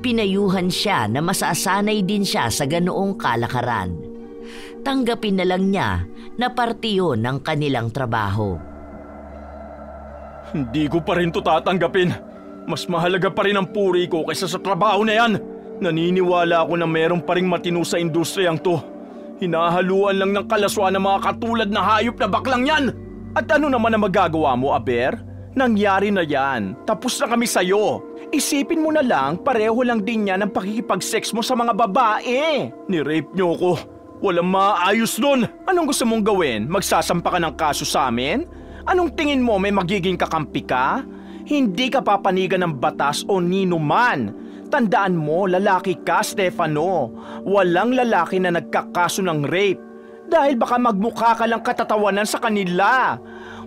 Pinayuhan siya na masasanay din siya sa ganoong kalakaran. Tanggapin na lang niya na parte yun ng kanilang trabaho. Hindi ko pa rin to tatanggapin. Mas mahalaga pa rin ang puri ko kaysa sa trabaho na yan. Naniniwala ako na meron pa ring matino sa industriyang to. Hinahaluan lang ng kalaswa ng mga katulad na hayop na baklang yan. At ano naman ang magagawa mo, Aber? Nangyari na yan. Tapos na kami sa'yo. Isipin mo na lang, pareho lang din yan ang pakikipag-sex mo sa mga babae. Ni-rape niyo ko. Walang maayos doon. Anong gusto mong gawin? Magsasampa ka ng kaso sa amin? Anong tingin mo, may magiging kakampi ka? Hindi ka papanigan ng batas o nino man. Tandaan mo, lalaki ka, Stefano. Walang lalaki na nagkakaso ng rape. Dahil baka magmukha ka lang katatawanan sa kanila.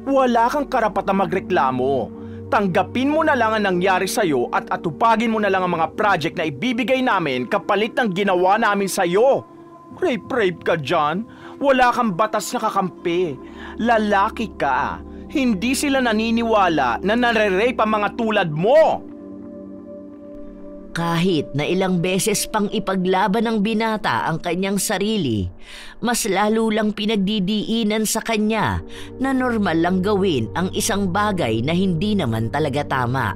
Wala kang karapatang magreklamo. Tanggapin mo na lang ang nangyari sa'yo at atupagin mo na lang ang mga project na ibibigay namin kapalit ng ginawa namin sa'yo. Rape ka dyan. Wala kang batas na kakampi. Lalaki ka. Hindi sila naniniwala na nare-rape ang mga tulad mo. Kahit na ilang beses pang ipaglaban ng binata ang kanyang sarili, mas lalo lang pinagdidiinan sa kanya na normal lang gawin ang isang bagay na hindi naman talaga tama.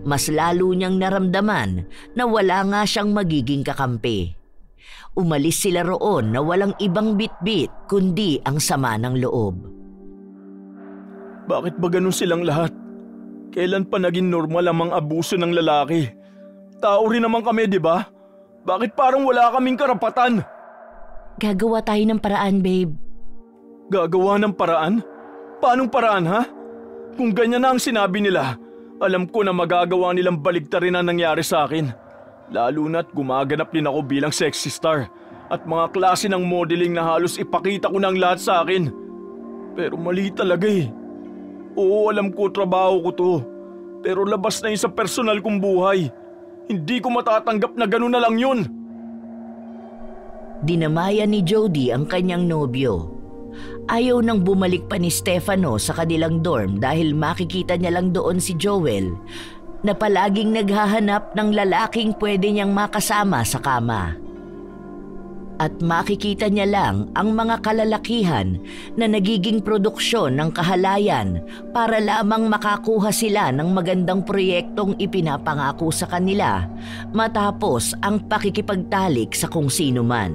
Mas lalo niyang naramdaman na wala nga siyang magiging kakampi. Umalis sila roon na walang ibang bitbit kundi ang sama ng loob. Bakit ba ganun silang lahat? Kailan pa naging normal ang mga abuso ng lalaki? Tao rin naman kami, di ba? Bakit parang wala kaming karapatan? Gagawa tayo ng paraan, babe. Gagawa ng paraan? Paanong paraan, ha? Kung ganyan na ang sinabi nila, alam ko na magagawa nilang baligtarin ang nangyari sa akin. Lalo na't gumaganap din ako bilang sexy star at mga klase ng modeling na halos ipakita ko ng lahat sa akin. Pero mali talaga eh. Oo, alam ko trabaho ko to. Pero labas na yun sa personal kong buhay. Hindi ko matatanggap na gano'n na lang yun. Dinamaya ni Jody ang kanyang nobyo. Ayaw nang bumalik pa ni Stefano sa kanilang dorm dahil makikita niya lang doon si Joel na palaging naghahanap ng lalaking pwede niyang makasama sa kama. At makikita niya lang ang mga kalalakihan na nagiging produksyon ng kahalayan para lamang makakuha sila ng magandang proyektong ipinapangako sa kanila matapos ang pakikipagtalik sa kung sino man.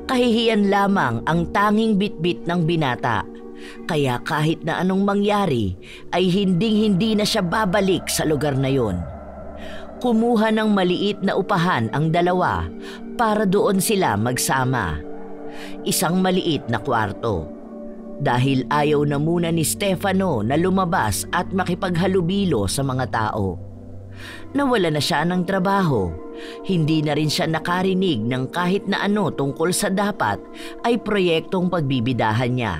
Kahihiyan lamang ang tanging bitbit ng binata, kaya kahit na anong mangyari ay hinding-hindi na siya babalik sa lugar na yon. Kumuha ng maliit na upahan ang dalawa para doon sila magsama. Isang maliit na kwarto. Dahil ayaw na muna ni Stefano na lumabas at makipaghalubilo sa mga tao. Nawala na siya ng trabaho. Hindi na rin siya nakarinig ng kahit na ano tungkol sa dapat ay proyektong pagbibidahan niya.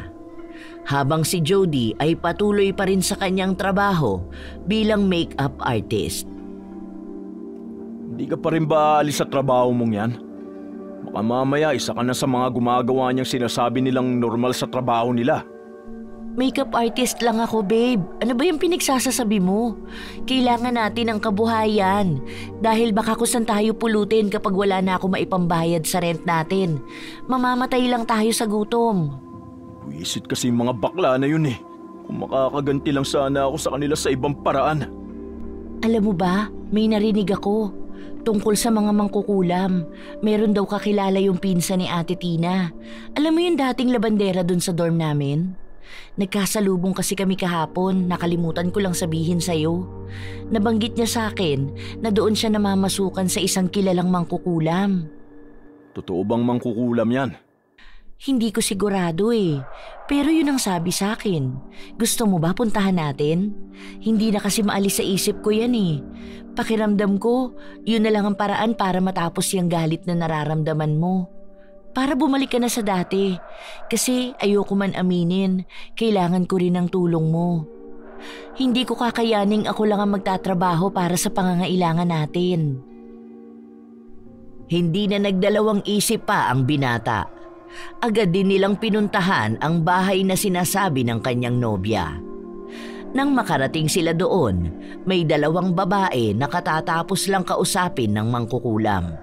Habang si Jody ay patuloy pa rin sa kanyang trabaho bilang makeup artist. Hindi ka pa rin ba alis sa trabaho mong yan? Baka mamaya isa ka na sa mga gumagawa niyang sinasabi nilang normal sa trabaho nila. Makeup artist lang ako, babe. Ano ba yung pinagsasasabi mo? Kailangan natin ang kabuhayan. Dahil baka kusan tayo pulutin kapag wala na ako maipambayad sa rent natin. Mamamatay lang tayo sa gutom. Buisit kasi yung mga bakla na yun eh. Kung makakaganti lang sana ako sa kanila sa ibang paraan. Alam mo ba, may narinig ako. Tungkol sa mga mangkukulam. Meron daw kakilala yung pinsan ni Ate Tina. Alam mo yung dating labandera dun sa dorm namin? Nagkasalubong kasi kami kahapon, nakalimutan ko lang sabihin sa'yo. Nabanggit niya sa akin na doon siya namamasukan sa isang kilalang mangkukulam. Totoo bang mangkukulam yan? Hindi ko sigurado eh. Pero yun ang sabi sa akin. Gusto mo ba puntahan natin? Hindi na kasi maalis sa isip ko yan eh. Pakiramdam ko, yun na lang ang paraan para matapos yung galit na nararamdaman mo. Para bumalik ka na sa dati. Kasi ayoko man aminin, kailangan ko rin ng tulong mo. Hindi ko kakayaning ako lang ang magtatrabaho para sa pangangailangan natin. Hindi na nagdalawang isip pa ang binata. Agad din nilang pinuntahan ang bahay na sinasabi ng kanyang nobya. Nang makarating sila doon, may dalawang babae na katatapos lang kausapin ng mangkukulam.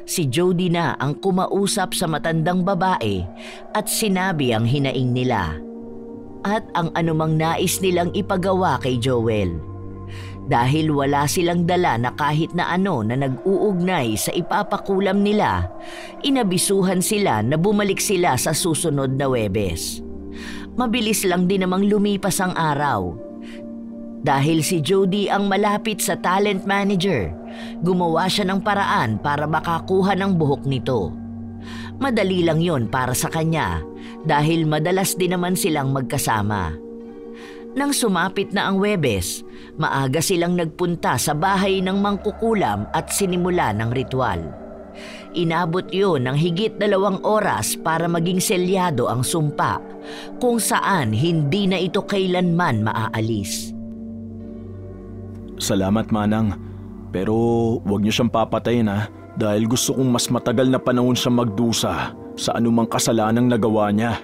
Si Jody na ang kumausap sa matandang babae at sinabi ang hinaing nila at ang anumang nais nilang ipagawa kay Joel. Dahil wala silang dala na kahit na ano na nag-uugnay sa ipapakulam nila, inabisuhan sila na bumalik sila sa susunod na Huwebes. Mabilis lang din namang lumipas ang araw. Dahil si Jody ang malapit sa talent manager, gumawa siya ng paraan para makakuha ng buhok nito. Madali lang yon para sa kanya dahil madalas din naman silang magkasama. Nang sumapit na ang Huwebes, maaga silang nagpunta sa bahay ng mangkukulam at sinimula ng ritual. Inabot yun ng higit 2 oras para maging selyado ang sumpa, kung saan hindi na ito kailanman maaalis. Salamat, Manang. Pero huwag niyo siyang papatayin dahil gusto kong mas matagal na panahon siyang magdusa sa anumang kasalanang nagawa niya.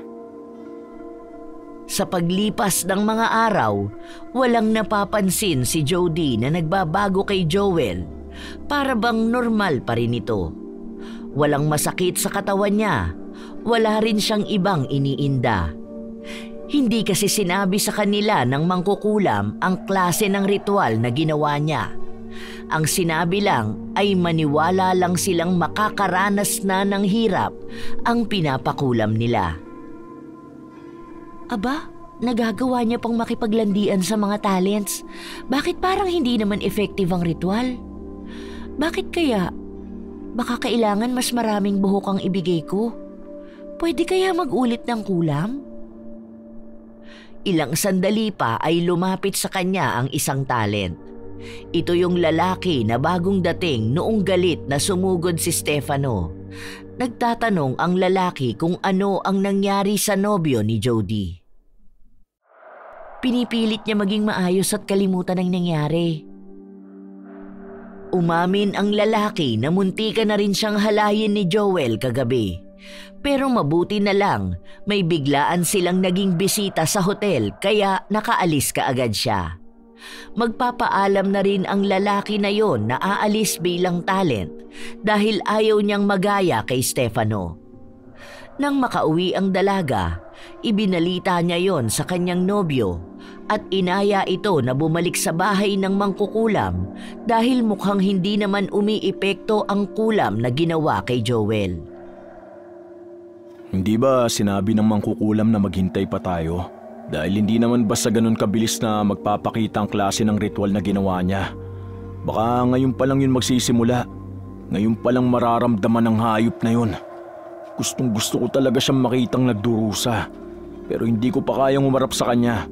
Sa paglipas ng mga araw, walang napapansin si Jody na nagbabago kay Joel. Para bang normal pa rin ito. Walang masakit sa katawan niya. Wala rin siyang ibang iniinda. Hindi kasi sinabi sa kanila ng mangkukulam ang klase ng ritual na ginawa niya. Ang sinabi lang ay maniwala lang silang makakaranas na ng hirap ang pinapakulam nila. Aba, nagagawa niya pang makipaglandian sa mga talents. Bakit parang hindi naman effective ang ritual? Bakit kaya? Baka kailangan mas maraming buhok ang ibigay ko. Pwede kaya mag-ulit ng kulam? Ilang sandali pa ay lumapit sa kanya ang isang talent. Ito yung lalaki na bagong dating noong galit na sumugod si Stefano. Nagtatanong ang lalaki kung ano ang nangyari sa nobyo ni Jody. Pinipilit niya maging maayos at kalimutan ang nangyari. Umamin ang lalaki na muntikan na rin siyang halayin ni Joel kagabi. Pero mabuti na lang, may biglaan silang naging bisita sa hotel kaya nakaalis kaagad siya. Magpapaalam na rin ang lalaki na yon na aalis bilang talent dahil ayaw niyang magaya kay Stefano. Nang makauwi ang dalaga, ibinalita niya yon sa kanyang nobyo at inaya ito na bumalik sa bahay ng mangkukulam dahil mukhang hindi naman umiepekto ang kulam na ginawa kay Joel. Hindi ba sinabi ng mangkukulam na maghintay pa tayo? Dahil hindi naman basta ganun kabilis na magpapakita ang klase ng ritual na ginawa niya. Baka ngayon pa lang yun magsisimula. Ngayon pa lang mararamdaman ng hayop na yun. Gustong gusto ko talaga siyang makitang nagdurusa. Pero hindi ko pa kayang umarap sa kanya.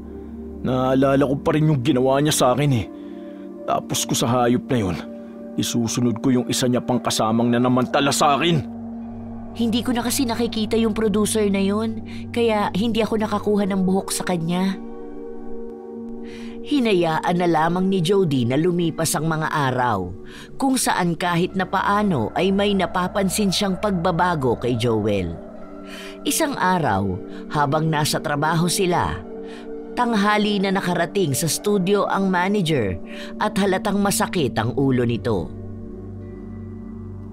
Naalala ko pa rin yung ginawa niya sa akin . Tapos ko sa hayop na yun, isusunod ko yung isa niya pang kasamang nanamantala sa akin. Hindi ko na kasi nakikita yung producer na yun, kaya hindi ako nakakuha ng buhok sa kanya. Hinayaan na lamang ni Jody na lumipas ang mga araw, kung saan kahit na paano ay may napapansin siyang pagbabago kay Joel. Isang araw, habang nasa trabaho sila, tanghali na nakarating sa studio ang manager at halatang masakit ang ulo nito.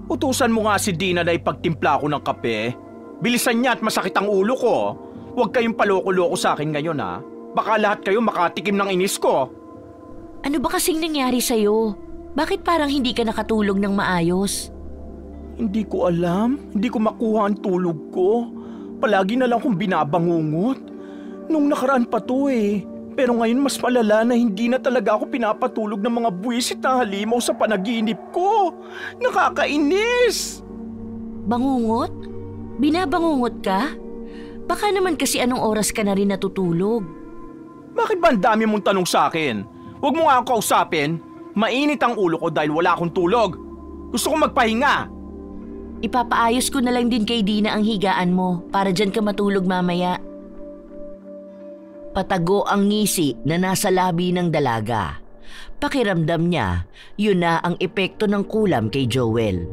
Utusan mo nga si Dina na ipagtimpla ko ng kape. Bilisan niya at masakit ang ulo ko. Huwag kayong paloko-loko sa akin ngayon . Baka lahat kayo makatikim ng inis ko. Ano ba kasing nangyari sa'yo? Bakit parang hindi ka nakatulog ng maayos? Hindi ko alam. Hindi ko makuha ang tulog ko. Palagi na lang akong binabangungot. Nung nakaraan pa to . Pero ngayon mas malala na hindi na talaga ako pinapatulog ng mga buwisit na halimaw sa panaginip ko. Nakakainis! Bangungot? Binabangungot ka? Baka naman kasi anong oras ka na rin natutulog. Bakit ba ang dami mong tanong sa akin? Huwag mo nga akong kausapin. Mainit ang ulo ko dahil wala akong tulog. Gusto kong magpahinga. Ipapaayos ko na lang din kay Dina ang higaan mo para dyan ka matulog mamaya. Patago ang ngisi na nasa labi ng dalaga. Pakiramdam niya, yun na ang epekto ng kulam kay Joel.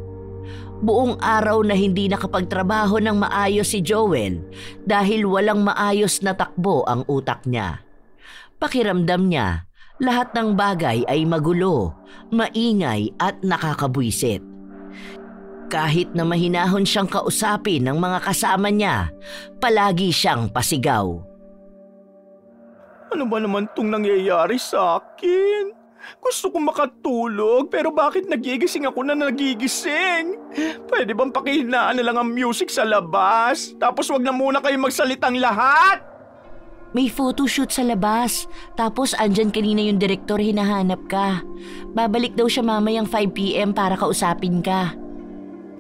Buong araw na hindi nakapagtrabaho ng maayos si Joel dahil walang maayos na takbo ang utak niya. Pakiramdam niya, lahat ng bagay ay magulo, maingay at nakakabwisit. Kahit na mahinahon siyang kausapin ng mga kasama niya, palagi siyang pasigaw. Ano ba naman itong nangyayari sa akin? Gusto kong makatulog pero bakit nagigising ako na nagigising? Pwede bang pakihinaan na lang ang music sa labas? Tapos wag na muna kayo magsalitang lahat? May photoshoot sa labas. Tapos andyan kanina yung direktor, hinahanap ka. Babalik daw siya mamayang 5 p.m. para kausapin ka.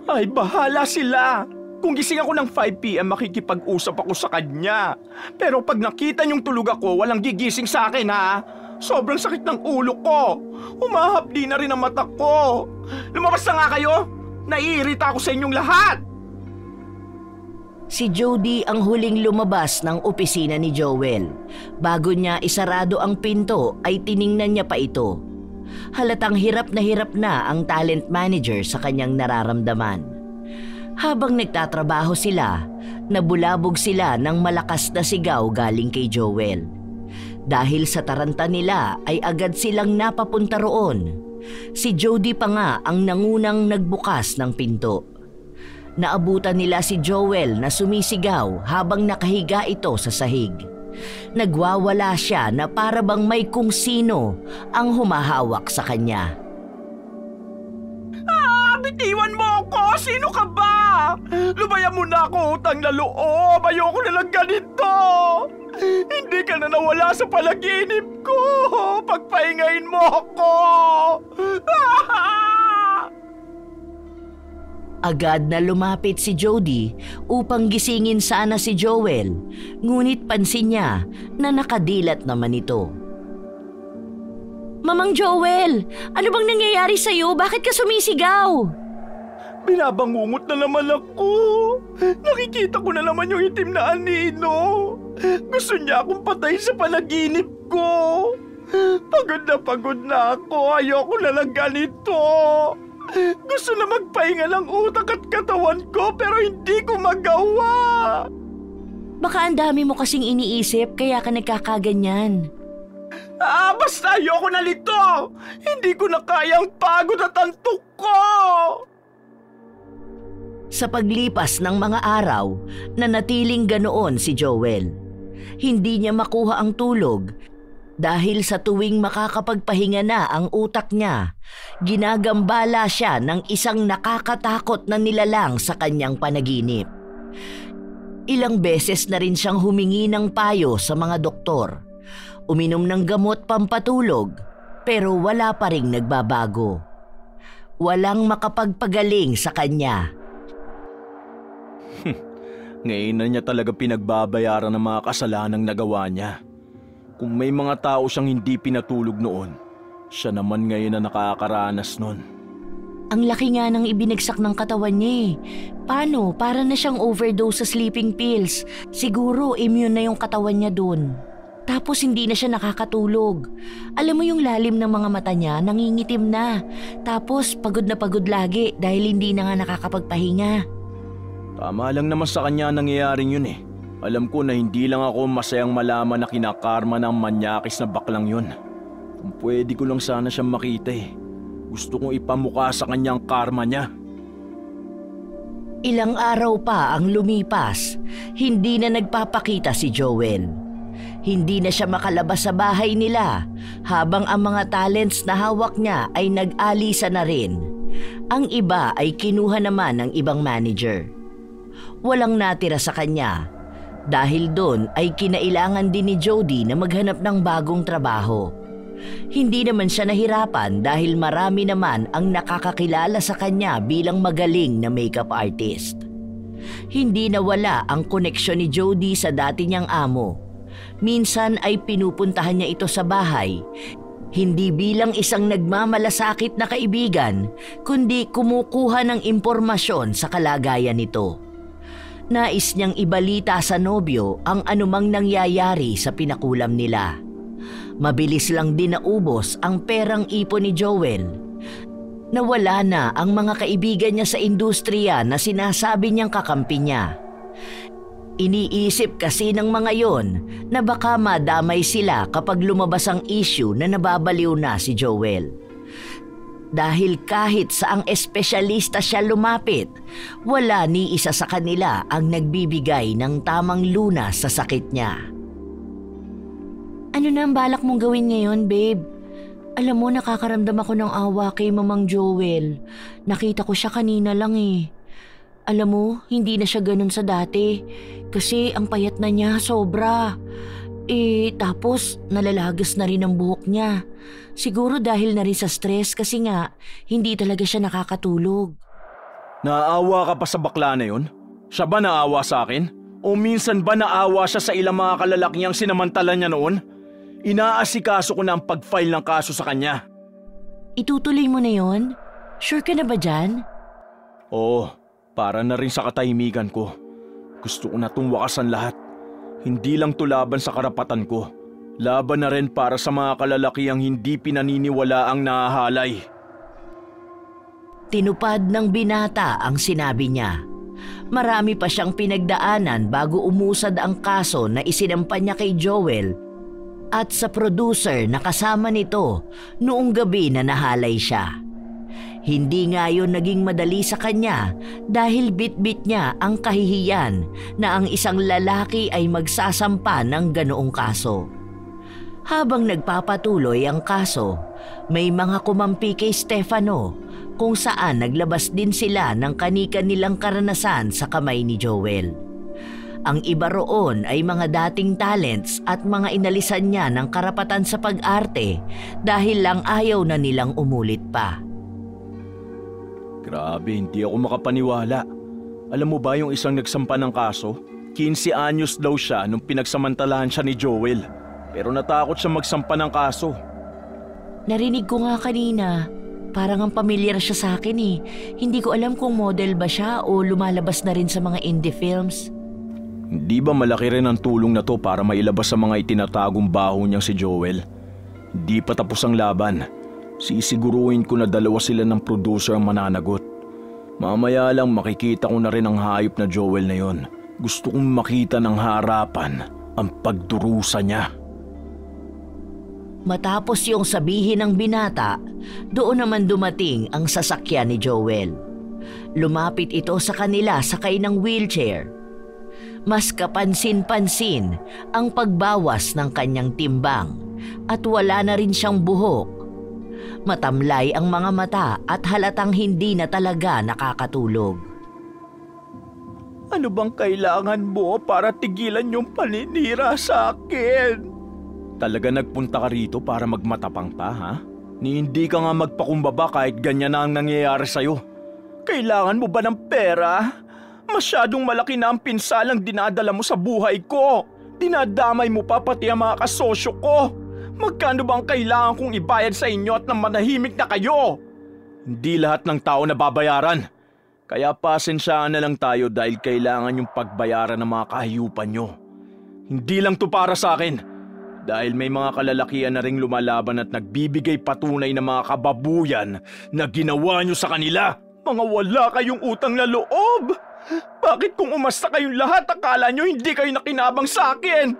Ay, bahala sila. Kung gising ako ng 5 p.m. makikipag-usap ako sa kanya. Pero pag nakita niyong tulog ako, walang gigising sa akin ha. Sobrang sakit ng ulo ko. Humahapdi na rin ang mata ko. Lumabas na nga kayo. Naiirita ako sa inyong lahat. Si Jody ang huling lumabas ng opisina ni Joel. Bago niya isarado ang pinto ay tiningnan niya pa ito. Halatang hirap na ang talent manager sa kanyang nararamdaman. Habang nagtatrabaho sila, nabulabog sila ng malakas na sigaw galing kay Joel. Dahil sa taranta nila ay agad silang napapunta roon. Si Jody pa nga ang nangunang nagbukas ng pinto. Naabutan nila si Joel na sumisigaw habang nakahiga ito sa sahig. Nagwawala siya na para bang may kung sino ang humahawak sa kanya. Bitiwan mo ako! Sino ka ba? Lubayan mo na ako, utang na loob! Ayoko na lang ganito! Hindi ka na nawala sa panaginip ko! Pagpahingahin mo ako! Agad na lumapit si Jody upang gisingin sana si Joel, ngunit pansin niya na nakadilat naman ito. Mamang Joel, ano bang nangyayari sa'yo? Bakit ka sumisigaw? Binabangungot na naman ako. Nakikita ko na naman yung itim na anino. Gusto niya akong patayin sa panaginip ko. Pagod na ako. Ayoko na lang ganito. Gusto na magpahinga ng utak at katawan ko pero hindi ko magawa. Baka ang dami mo kasing iniisip kaya ka nagkakaganyan. Basta ayoko na nito! Hindi ko na kayang pagod at antok ko! Sa paglipas ng mga araw, nanatiling ganoon si Joel. Hindi niya makuha ang tulog dahil sa tuwing makakapagpahinga na ang utak niya, ginagambala siya ng isang nakakatakot na nilalang sa kanyang panaginip. Ilang beses na rin siyang humingi ng payo sa mga doktor. Uminom ng gamot pampatulog pero wala pa ring nagbabago. Walang makapagpagaling sa kanya. Ngayon na niya talaga pinagbabayaran ng mga kasalanang nagawa niya. Kung may mga tao siyang hindi pinatulog noon, siya naman ngayon na nakakaranas nun. Ang laki nga ng ibinagsak ng katawan niya eh. Paano? Para na siyang overdose sa sleeping pills. Siguro immune na yung katawan niya dun. Tapos hindi na siya nakakatulog. Alam mo yung lalim ng mga mata niya, nangingitim na. Tapos pagod na pagod lagi dahil hindi na nga nakakapagpahinga. Tama lang naman sa kanya nangyayaring yun eh. Alam ko na hindi lang ako masayang malaman na kinakarma ng manyakis na baklang yun. Kung pwede ko lang sana siyang makita eh. Gusto kong ipamukha sa kanyang karma niya. Ilang araw pa ang lumipas, hindi na nagpapakita si Joel. Hindi na siya makalabas sa bahay nila habang ang mga talents na hawak niya ay nag-alisa na rin. Ang iba ay kinuha naman ng ibang manager. Walang natira sa kanya dahil doon ay kinailangan din ni Jody na maghanap ng bagong trabaho. Hindi naman siya nahirapan dahil marami naman ang nakakakilala sa kanya bilang magaling na makeup artist. Hindi nawala ang koneksyon ni Jody sa dati niyang amo. Minsan ay pinupuntahan niya ito sa bahay, hindi bilang isang nagmamalasakit na kaibigan, kundi kumukuha ng impormasyon sa kalagayan nito. Nais niyang ibalita sa nobyo ang anumang nangyayari sa pinakulam nila. Mabilis lang din naubos ang perang ipon ni Joel. Nawala na ang mga kaibigan niya sa industriya na sinasabi niyang kakampi niya. Iniisip kasi ng mga yon na baka madamay sila kapag lumabas ang issue na nababaliw na si Joel. Dahil kahit saang espesyalista siya lumapit, wala ni isa sa kanila ang nagbibigay ng tamang lunas sa sakit niya. Ano na ang balak mong gawin ngayon, babe? Alam mo, nakakaramdam ako ng awa kay Mamang Joel. Nakita ko siya kanina lang eh. Alam mo, hindi na siya ganun sa dati. Kasi ang payat na niya, sobra. Tapos nalalagas na rin ang buhok niya. Siguro dahil na rin sa stress kasi nga, hindi talaga siya nakakatulog. Naawa ka pa sa bakla na yun? Siya ba naawa sa akin? O minsan ba naawa siya sa ilang mga kalalakiang sinamantala niya noon? Inaasikaso ko na ang pag-file ng kaso sa kanya. Itutuloy mo na yon? Sure ka na ba dyan? Oo, para na rin sa katahimikan ko. Gusto ko na itong wakasan lahat. Hindi lang to laban sa karapatan ko. Laban na rin para sa mga kalalakiang hindi pinaniniwala ang nahahalay. Tinupad ng binata ang sinabi niya. Marami pa siyang pinagdaanan bago umusad ang kaso na isinampa niya kay Joel at sa producer na kasama nito noong gabi na nahalay siya. Hindi nga yun naging madali sa kanya dahil bit-bit niya ang kahihiyan na ang isang lalaki ay magsasampa ng ganoong kaso. Habang nagpapatuloy ang kaso, may mga kumampi kay Stefano kung saan naglabas din sila ng kani-kanilang karanasan sa kamay ni Joel. Ang iba roon ay mga dating talents at mga inalisan niya ng karapatan sa pag-arte dahil lang ayaw na nilang umulit pa. Grabe, hindi ako makapaniwala. Alam mo ba yung isang nagsampa ng kaso? 15 anyos daw siya nung pinagsamantalahan siya ni Joel. Pero natakot siya magsampa ng kaso. Narinig ko nga kanina. Parang ang pamilyar siya sa akin eh. Hindi ko alam kung model ba siya o lumalabas na rin sa mga indie films. Hindi ba malaki rin ang tulong na to para mailabas sa mga itinatagong baho niyang si Joel? Hindi pa tapos ang laban. Sisiguruhin ko na dalawa sila ng producer ang mananagot. Mamaya lang makikita ko na rin ang hayop na Joel na yon. Gusto kong makita ng harapan ang pagdurusa niya. Matapos yung sabihin ng binata, doon naman dumating ang sasakyan ni Joel. Lumapit ito sa kanila sakay ng wheelchair. Mas kapansin-pansin ang pagbawas ng kanyang timbang at wala na rin siyang buhok. Matamlay ang mga mata at halatang hindi na talaga nakakatulog. Ano bang kailangan mo para tigilan yung paninira sa akin? Talaga nagpunta ka rito para magmatapang pa, ha? Ni hindi ka nga magpakumbaba kahit ganyan na ang nangyayari sa'yo. Kailangan mo ba ng pera? Masyadong malaki na ang pinsalang dinadala mo sa buhay ko. Dinadamay mo pa pati ang mga kasosyo ko. Magkano bang kailangan kong ibayad sa inyo at nang manahimik na kayo? Hindi lahat ng tao nababayaran. Kaya pasensyaan na lang tayo dahil kailangan yung pagbayaran ng mga kahiyupan nyo. Hindi lang to para sa akin. Dahil may mga kalalakian na ring lumalaban at nagbibigay patunay ng mga kababuyan na ginawa nyo sa kanila. Mga wala kayong utang na loob. Bakit kung umasta kayong lahat akala nyo hindi kayo nakinabang sa akin?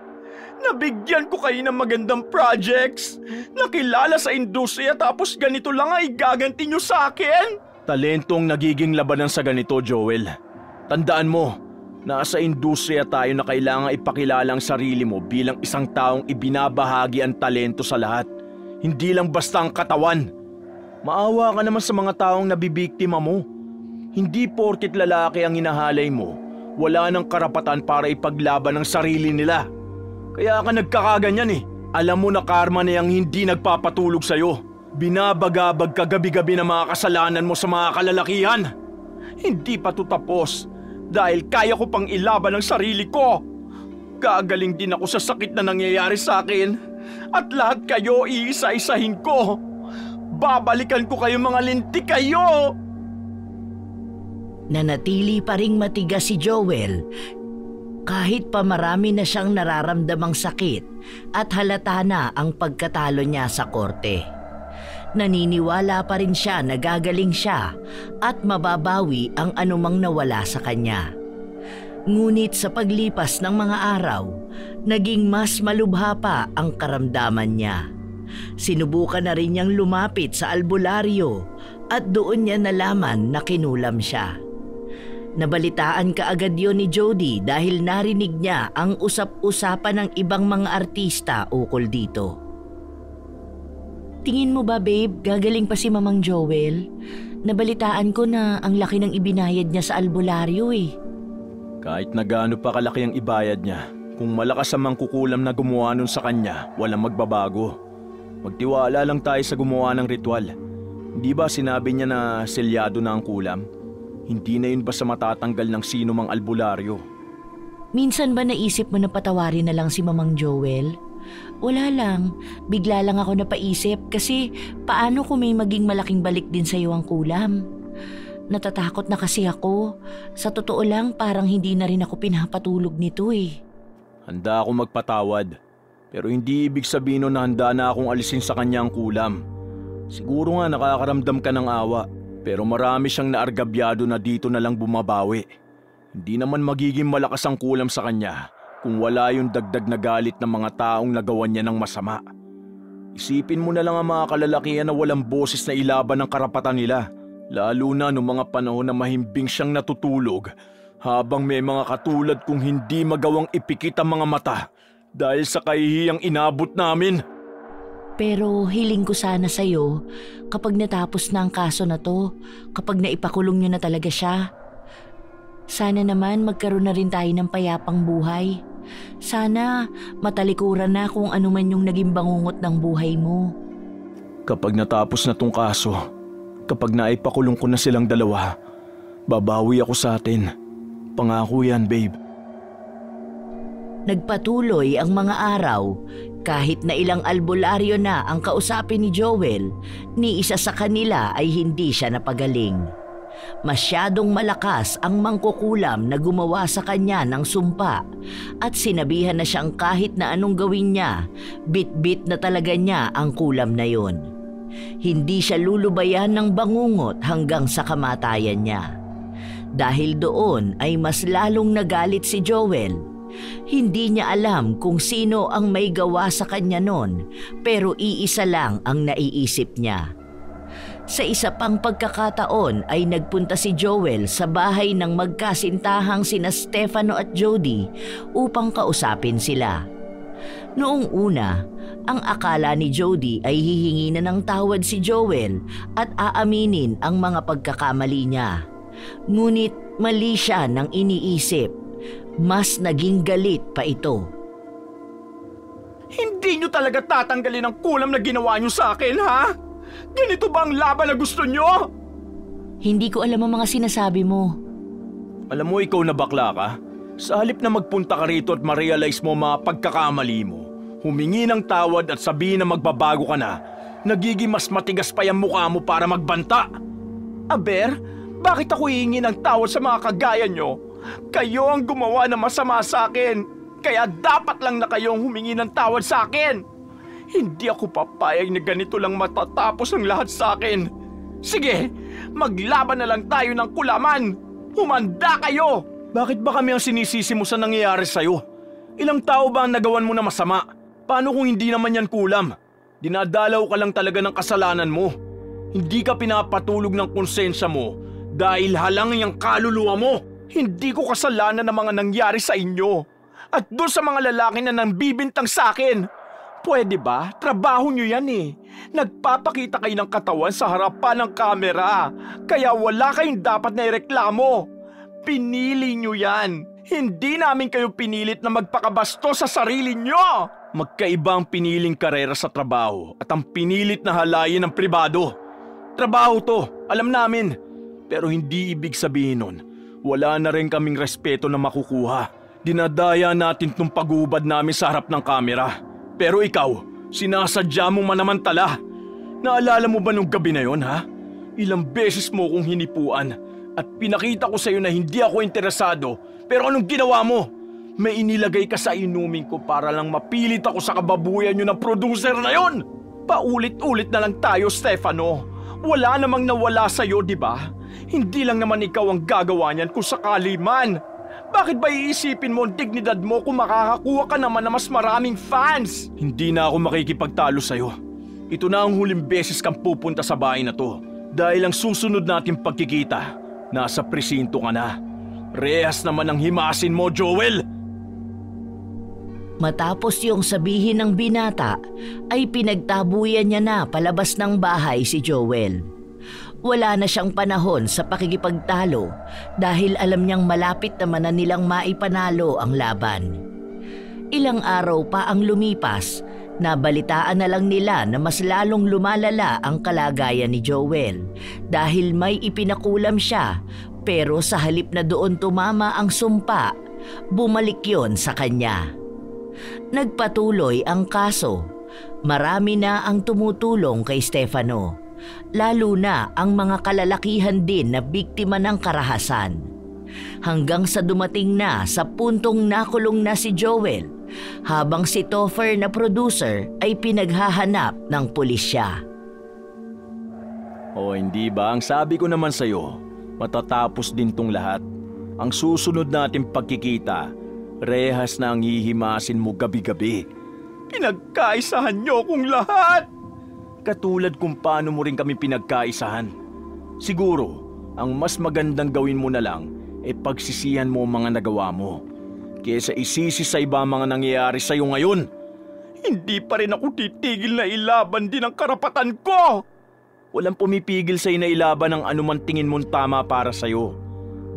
Nabigyan ko kayo ng magandang projects. Nakilala sa industriya tapos ganito lang ay gaganti nyo sa akin? Talentong nagiging labanan sa ganito, Joel. Tandaan mo, nasa industriya tayo na kailangan ipakilala ang sarili mo bilang isang taong ibinabahagi ang talento sa lahat. Hindi lang basta ang katawan. Maawa ka naman sa mga taong nabibiktima mo. Hindi porket lalaki ang hinahalay mo, wala nang karapatan para ipaglaban ang sarili nila. Kaya ka nagkakaganyan eh. Alam mo na karma na yung hindi nagpapatulog sa'yo. Binabagabag ka gabi-gabi ng mga kasalanan mo sa mga kalalakihan. Hindi pa to tapos. dahil kaya ko pang ilaban ang sarili ko. Gagaling din ako sa sakit na nangyayari sa akin at lahat kayo iisa-isahin ko. Babalikan ko kayo mga lintik kayo! Nanatili pa ring matigas si Joel kahit pa marami na siyang nararamdamang sakit at halata na ang pagkatalo niya sa korte. Naniniwala pa rin siya na gagaling siya at mababawi ang anumang nawala sa kanya. Ngunit sa paglipas ng mga araw, naging mas malubha pa ang karamdaman niya. Sinubukan na rin niyang lumapit sa albularyo at doon niya nalaman na kinulam siya. Nabalitaan kaagad yon ni Jody dahil narinig niya ang usap-usapan ng ibang mga artista ukol dito. Tingin mo ba, babe, gagaling pa si Mamang Joel? Nabalitaan ko na ang laki ng ibinayad niya sa albularyo eh. Kahit na gaano pa kalaki ang ibayad niya, kung malakas ang mangkukulam na gumawa nun sa kanya, walang magbabago. Magtiwala lang tayo sa gumawa ng ritual. Hindi ba sinabi niya na selyado na ang kulam? Hindi na yun basta matatanggal ng sino mang albularyo. Minsan ba naisip mo na patawarin na lang si Mamang Joel? Wala lang, bigla lang ako napaisip kasi paano kung may maging malaking balik din sa'yo ang kulam? Natatakot na kasi ako. Sa totoo lang parang hindi na rin ako pinapatulog nito eh. Handa ako magpatawad. Pero hindi ibig sabihin na handa na akong alisin sa kanya ang kulam. Siguro nga nakakaramdam ka ng awa. Pero marami siyang naargabyado na dito na lang bumabawi. Hindi naman magiging malakas ang kulam sa kanya kung wala yung dagdag na galit ng mga taong nagawan niya ng masama. Isipin mo na lang ang mga kalalakihan na walang boses na ilaban ng karapatan nila. Lalo na noong mga panahon na mahimbing siyang natutulog habang may mga katulad kong hindi magawang ipikit ang mga mata dahil sa kahihiyang inabot namin. Pero hiling ko sana sa'yo kapag natapos na ang kaso na to, kapag naipakulong niyo na talaga siya. Sana naman magkaroon na rin tayo ng payapang buhay. Sana matalikuran na kung ano man yung naging bangungot ng buhay mo. Kapag natapos na tong kaso, kapag naipakulong ko na silang dalawa, babawi ako sa atin. Pangako yan, babe. Nagpatuloy ang mga araw. Kahit na ilang albularyo na ang kausapin ni Joel, ni isa sa kanila ay hindi siya napagaling. Masyadong malakas ang mangkukulam na gumawa sa kanya ng sumpa at sinabihan na siyang kahit na anong gawin niya, bit-bit na talaga niya ang kulam na yon. Hindi siya lulubayan ng bangungot hanggang sa kamatayan niya. Dahil doon ay mas lalong nagalit si Joel. Hindi niya alam kung sino ang may gawa sa kanya noon, pero iisa lang ang naiisip niya. Sa isa pang pagkakataon ay nagpunta si Joel sa bahay ng magkasintahang sina Stefano at Jody upang kausapin sila. Noong una, ang akala ni Jody ay hihingi na ng tawad si Joel at aaminin ang mga pagkakamali niya. Ngunit mali siya nang iniisip. Mas naging galit pa ito. Hindi niyo talaga tatanggalin ang kulam na ginawa niyo sa akin, ha? Ganito ba ang laban na gusto niyo? Hindi ko alam ang mga sinasabi mo. Alam mo, ikaw na bakla ka. Sa halip na magpunta ka rito at ma-realize mo mga pagkakamali mo, humingi ng tawad at sabihin na magbabago ka na, nagiging mas matigas pa yung mukha mo para magbanta. Aber, bakit ako hihingi ng tawad sa mga kagaya niyo? Kayo ang gumawa ng masama sa akin, kaya dapat lang na kayong humingi ng tawad sa akin. Hindi ako papayag na ganito lang matatapos ang lahat sa akin. Sige, maglaban na lang tayo ng kulaman. Humanda kayo! Bakit ba kami ang sinisisi mo sa nangyayari sa'yo? Ilang tao ba ang nagawan mo na masama? Paano kung hindi naman yan kulam? Dinadalaw ka lang talaga ng kasalanan mo. Hindi ka pinapatulog ng konsensya mo dahil halang yung kaluluwa mo. Hindi ko kasalanan ng mga nangyari sa inyo. At doon sa mga lalaki na nambibintang sa akin. Pwede ba? Trabaho nyo yan eh. Nagpapakita kayo ng katawan sa harapan ng kamera. Kaya wala kayong dapat na ireklamo. Pinili nyo yan. Hindi namin kayo pinilit na magpakabasto sa sarili nyo. Magkaiba ang piniling karera sa trabaho at ang pinilit na halayin ng pribado. Trabaho to, alam namin. Pero hindi ibig sabihin nun Wala na rin kaming respeto na makukuha. Dinadaya natin tong pag-uubad namin sa harap ng kamera. Pero ikaw, sinasadya mo manamantala. Naalala mo ba nung gabi na yon, ha? Ilang beses mo kong hinipuan at pinakita ko sa'yo na hindi ako interesado. Pero anong ginawa mo? May inilagay ka sa inumin ko para lang mapilit ako sa kababuyan nyo ng producer na yon. Paulit-ulit na lang tayo, Stefano. Wala namang nawala sa'yo, di ba? Hindi lang naman ikaw ang gagawa niyan kung sakali man. Bakit ba iisipin mo ang dignidad mo kung makakakuha ka naman na mas maraming fans? Hindi na ako makikipagtalo sa'yo. Ito na ang huling beses kang pupunta sa bahay na to. Dahil ang susunod nating pagkikita, nasa presinto ka na. Rehas naman ang himasin mo, Joel! Matapos yung sabihin ng binata, ay pinagtabuyan niya na palabas ng bahay si Joel. Wala na siyang panahon sa pakikipagtalo dahil alam niyang malapit naman na nilang maipanalo ang laban. Ilang araw pa ang lumipas, nabalitaan na lang nila na mas lalong lumalala ang kalagayan ni Joel dahil may ipinakulam siya, pero sa halip na doon tumama ang sumpa, bumalik yon sa kanya. Nagpatuloy ang kaso. Marami na ang tumutulong kay Stefano, lalo na ang mga kalalakihan din na biktima ng karahasan. Hanggang sa dumating na sa puntong nakulong na si Joel, habang si Topher na producer ay pinaghahanap ng pulisya. O hindi ba ang sabi ko naman sa'yo, matatapos din tong lahat. Ang susunod nating pagkikita, rehas na ang hihimasin mo gabi-gabi. Pinagkaisahan niyo kong lahat! Katulad kung paano mo rin kami pinagkaisahan. Siguro, ang mas magandang gawin mo na lang ay pagsisihan mo ang mga nagawa mo, kaysa isisi sa iba mga nangyayari sa'yo ngayon. Hindi pa rin ako titigil na ilaban din ang karapatan ko! Walang pumipigil sa'yo na ilaban ang anuman tingin mong tama para sa'yo.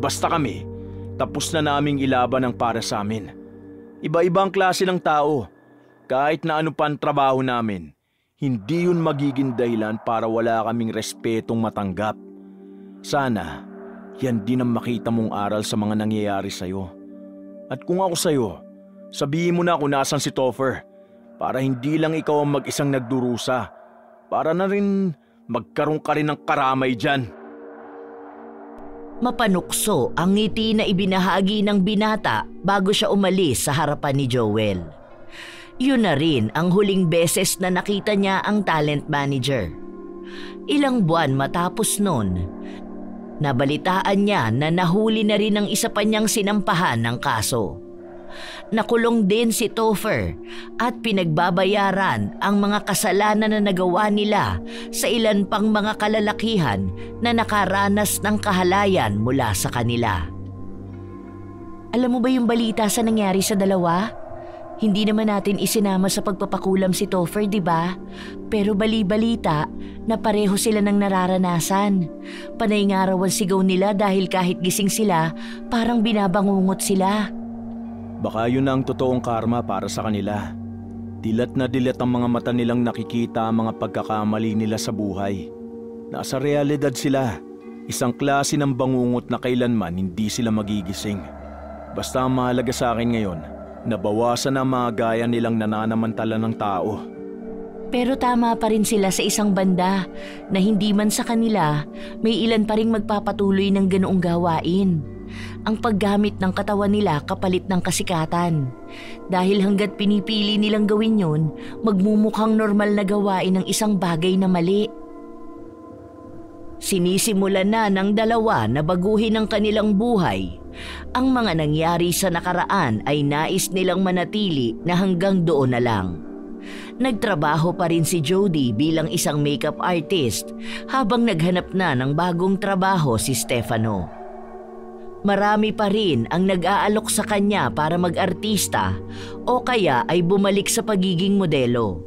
Basta kami, tapos na naming ilaban ang para sa amin. Iba-ibang klase ng tao. Kahit na ano pa ang trabaho namin, hindi yun magiging dahilan para wala kaming respetong matanggap. Sana, yan din ang makita mong aral sa mga nangyayari sa'yo. At kung ako sa'yo, sabihin mo na kung nasan si Topher, para hindi lang ikaw ang mag-isang nagdurusa, para na rin magkaroon ka rin ng karamay dyan. Mapanukso ang ngiti na ibinahagi ng binata bago siya umalis sa harapan ni Joel. Yun na rin ang huling beses na nakita niya ang talent manager. Ilang buwan matapos nun, nabalitaan niya na nahuli na rin ang isa pa niyang sinampahan ng kaso. Nakulong din si Topher at pinagbabayaran ang mga kasalanan na nagawa nila sa ilan pang mga kalalakihan na nakaranas ng kahalayan mula sa kanila. Alam mo ba yung balita sa nangyari sa dalawa? Hindi naman natin isinama sa pagpapakulam si Topher, di ba? Pero bali-balita na pareho sila ng nararanasan. Panay nga raw ang sigaw nila dahil kahit gising sila, parang binabangungot sila. Baka yun na ang totoong karma para sa kanila. Dilat na dilat ang mga mata nilang nakikita ang mga pagkakamali nila sa buhay. Nasa realidad sila. Isang klase ng bangungot na kailanman hindi sila magigising. Basta ang mahalaga sa akin ngayon, nabawasan ang mga gaya nilang nananamantala ng tao. Pero tama pa rin sila sa isang banda na hindi man sa kanila, may ilan pa ring magpapatuloy ng ganoong gawain. Ang paggamit ng katawan nila kapalit ng kasikatan. Dahil hanggat pinipili nilang gawin yun, magmumukhang normal na gawain ng isang bagay na mali. Sinisimulan na ng dalawa na baguhin ang kanilang buhay. Ang mga nangyari sa nakaraan ay nais nilang manatili na hanggang doon na lang. Nagtrabaho pa rin si Jody bilang isang makeup artist habang naghanap na ng bagong trabaho si Stefano. Marami pa rin ang nag-aalok sa kanya para mag-artista o kaya ay bumalik sa pagiging modelo.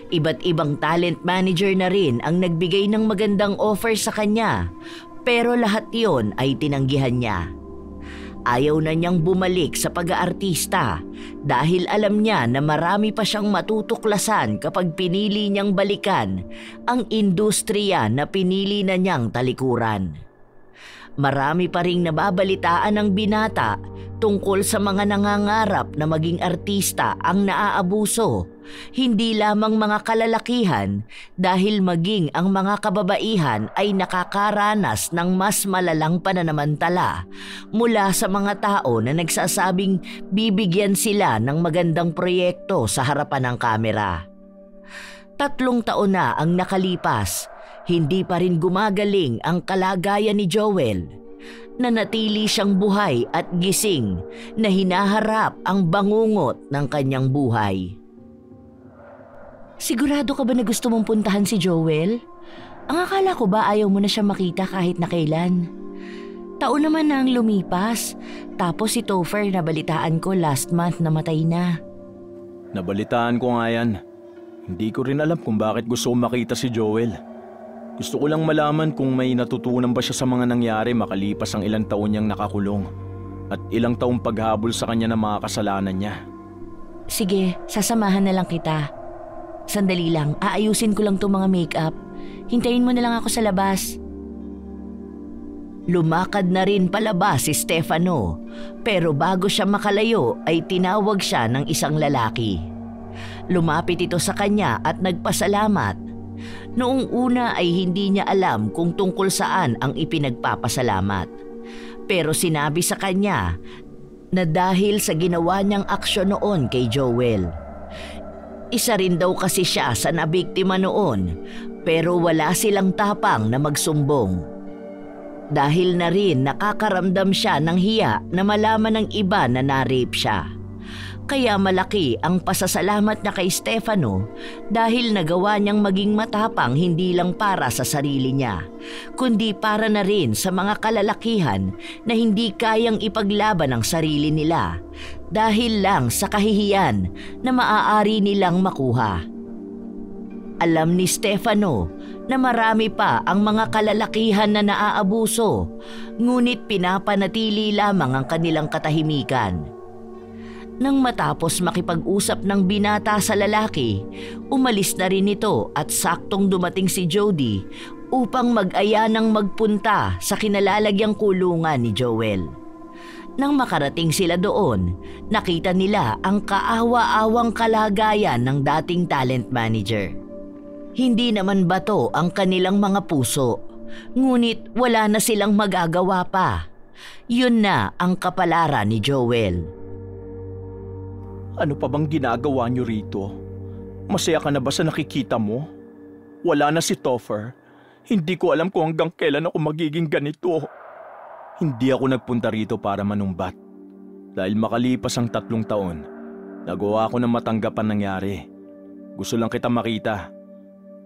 Iba't ibang talent manager na rin ang nagbigay ng magandang offer sa kanya, pero lahat yon ay tinanggihan niya. Ayaw na niyang bumalik sa pag-aartista dahil alam niya na marami pa siyang matutuklasan kapag pinili niyang balikan ang industriya na pinili na niyang talikuran. Marami pa ring nababalitaan ng binata tungkol sa mga nangangarap na maging artista ang naaabuso. Hindi lamang mga kalalakihan dahil maging ang mga kababaihan ay nakakaranas ng mas malalang pananamantala mula sa mga tao na nagsasabing bibigyan sila ng magandang proyekto sa harapan ng kamera. 3 taon na ang nakalipas, hindi pa rin gumagaling ang kalagayan ni Joel. Nanatili siyang buhay at gising na hinaharap ang bangungot ng kanyang buhay. Sigurado ka ba na gusto mong puntahan si Joel? Ang akala ko ba ayaw mo na siya makita kahit na kailan? Taon naman na ang lumipas, tapos si Topher nabalitaan ko last month namatay na. Nabalitaan ko nga yan. Hindi ko rin alam kung bakit gusto kong makita si Joel. Gusto ko lang malaman kung may natutunan ba siya sa mga nangyari makalipas ang ilang taon niyang nakakulong at ilang taong paghabol sa kanya ng mga kasalanan niya. Sige, sasamahan na lang kita. Sandali lang, aayusin ko lang itong mga makeup. Hintayin mo na lang ako sa labas. Lumakad na rin palabas si Stefano, pero bago siya makalayo ay tinawag siya ng isang lalaki. Lumapit ito sa kanya at nagpasalamat. Noong una ay hindi niya alam kung tungkol saan ang ipinagpapasalamat. Pero sinabi sa kanya na dahil sa ginawa niyang aksyon noon kay Joel. Isa rin daw kasi siya sa nabiktima noon, pero wala silang tapang na magsumbong. Dahil na rin nakakaramdam siya ng hiya na malaman ng iba na na-rape siya. Kaya malaki ang pasasalamat niya kay Stefano dahil nagawa niyang maging matapang hindi lang para sa sarili niya, kundi para na rin sa mga kalalakihan na hindi kayang ipaglaban ang sarili nila dahil lang sa kahihiyan na maaari nilang makuha. Alam ni Stefano na marami pa ang mga kalalakihan na naaabuso, ngunit pinapanatili lamang ang kanilang katahimikan. Nang matapos makipag-usap ng binata sa lalaki, umalis na rin ito at saktong dumating si Jody upang mag-aya ng magpunta sa kinalalagyang kulungan ni Joel. Nang makarating sila doon, nakita nila ang kaawa-awang kalagayan ng dating talent manager. Hindi naman bato ang kanilang mga puso, ngunit wala na silang magagawa pa. Yun na ang kapalaran ni Joel. Ano pa bang ginagawa niyo rito? Masaya ka na ba sa nakikita mo? Wala na si Topher. Hindi ko alam kung hanggang kailan ako magiging ganito. Hindi ako nagpunta rito para manumbat. Dahil makalipas ang 3 taon, nagawa ko na matanggap ang nangyari. Gusto lang kita makita.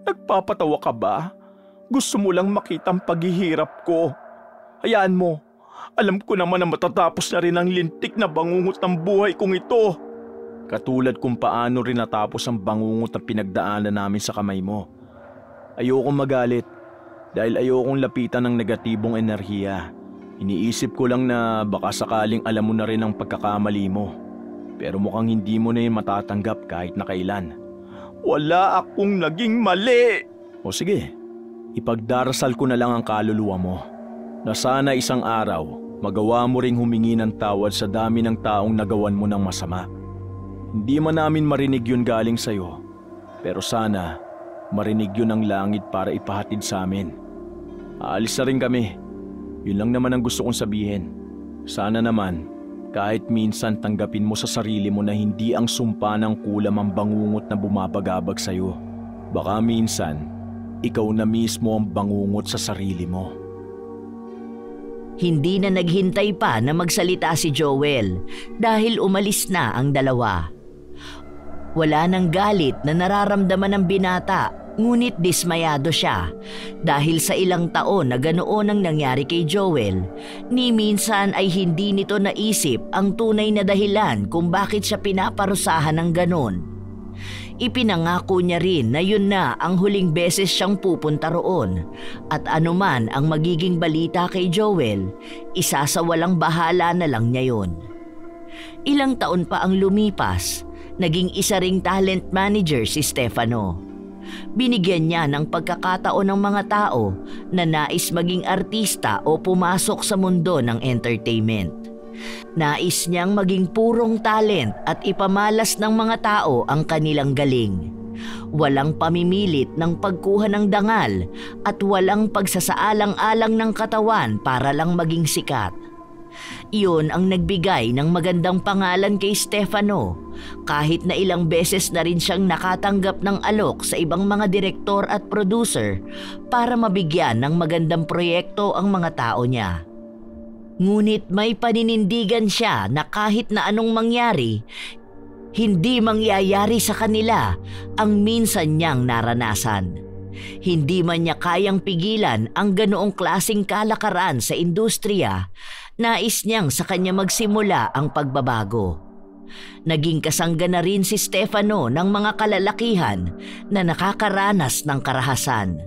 Nagpapatawa ka ba? Gusto mo lang makita ang paghihirap ko. Hayaan mo. Alam ko naman na matatapos na rin ang lintik na bangungot ng buhay kong ito. Katulad kung paano rin natapos ang bangungot na pinagdaanan namin sa kamay mo. Ayokong magalit dahil ayokong lapitan ng negatibong enerhiya. Iniisip ko lang na baka sakaling alam mo na rin ang pagkakamali mo. Pero mukhang hindi mo na yun matatanggap kahit na kailan. Wala akong naging mali! O sige, ipagdarasal ko na lang ang kaluluwa mo. Na sana isang araw, magawa mo ring humingi ng tawad sa dami ng taong nagawan mo ng masama. Hindi man namin marinig yun galing sa'yo, pero sana marinig yun ng langit para ipahatid sa amin. Aalis na rin kami. Yun lang naman ang gusto kong sabihin. Sana naman, kahit minsan tanggapin mo sa sarili mo na hindi ang sumpa ng kulam ang bangungot na bumabagabag sa'yo. Baka minsan, ikaw na mismo ang bangungot sa sarili mo. Hindi na naghintay pa na magsalita si Joel dahil umalis na ang dalawa. Wala nang galit na nararamdaman ng binata, ngunit dismayado siya dahil sa ilang taon na ganoon ang nangyari kay Joel, ni minsan ay hindi nito naisip ang tunay na dahilan kung bakit siya pinaparusahan ng ganon. Ipinangako niya rin na yun na ang huling beses siyang pupunta roon at anuman ang magiging balita kay Joel, isa sa walang bahala na lang niya yun. Ilang taon pa ang lumipas, naging isa ring talent manager si Stefano. Binigyan niya ng pagkakataon ng mga tao na nais maging artista o pumasok sa mundo ng entertainment. Nais niyang maging purong talent at ipamalas ng mga tao ang kanilang galing. Walang pamimilit ng pagkuha ng dangal at walang pagsasaalang-alang ng katawan para lang maging sikat. Iyon ang nagbigay ng magandang pangalan kay Stefano, kahit na ilang beses na rin siyang nakatanggap ng alok sa ibang mga direktor at producer para mabigyan ng magandang proyekto ang mga tao niya. Ngunit may paninindigan siya na kahit na anong mangyari, hindi mangyayari sa kanila ang minsan niyang naranasan. Hindi man niya kayang pigilan ang ganoong klaseng kalakaran sa industriya, nais niyang sa kanya magsimula ang pagbabago. Naging kasangga na rin si Stefano ng mga kalalakihan na nakakaranas ng karahasan.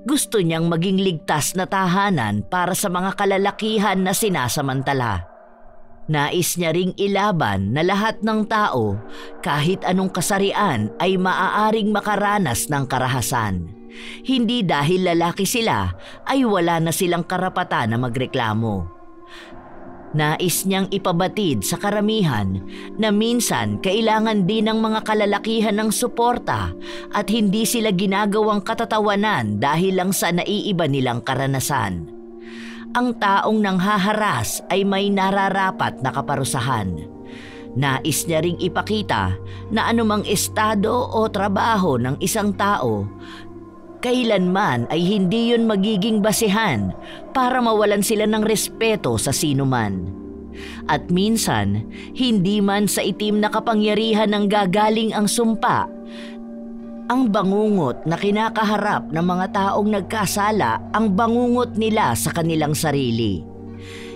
Gusto niyang maging ligtas na tahanan para sa mga kalalakihan na sinasamantala. Nais niya ring ilaban na lahat ng tao, kahit anong kasarian, ay maaaring makaranas ng karahasan. Hindi dahil lalaki sila ay wala na silang karapatan na magreklamo. Nais niyang ipabatid sa karamihan na minsan kailangan din ng mga kalalakihan ng suporta at hindi sila ginagawang katatawanan dahil lang sa naiiba nilang karanasan. Ang taong nanghaharas ay may nararapat na kaparusahan. Nais niya ring ipakita na anumang estado o trabaho ng isang tao, kailanman ay hindi yun magiging basihan para mawalan sila ng respeto sa sinuman. At minsan, hindi man sa itim na kapangyarihan ng gagaling ang sumpa, ang bangungot na kinakaharap ng mga taong nagkasala ang bangungot nila sa kanilang sarili.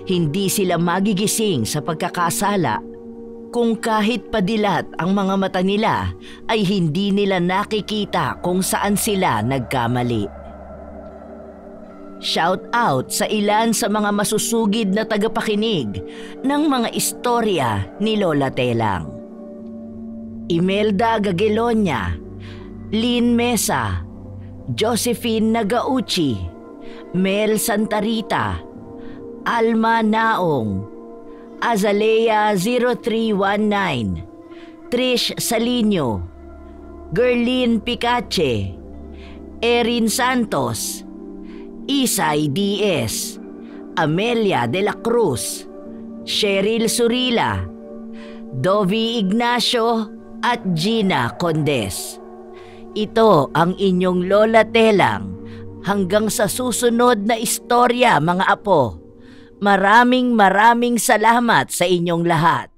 Hindi sila magigising sa pagkakasala kung kahit padilat ang mga mata nila ay hindi nila nakikita kung saan sila nagkamali. Shout out sa ilan sa mga masusugid na tagapakinig ng mga istorya ni Lola Telang. Imelda Gagelonia, Lynn Mesa, Josephine Nagauchi, Mel Santarita, Alma Naong, Azalea 0319, Trish Salino, Gerlin Picache, Erin Santos, Isay Diaz, Amelia de la Cruz, Cheryl Surila, Dovi Ignacio at Gina Condes. Ito ang inyong Lola Telang. Hanggang sa susunod na istorya, mga apo. Maraming salamat sa inyong lahat.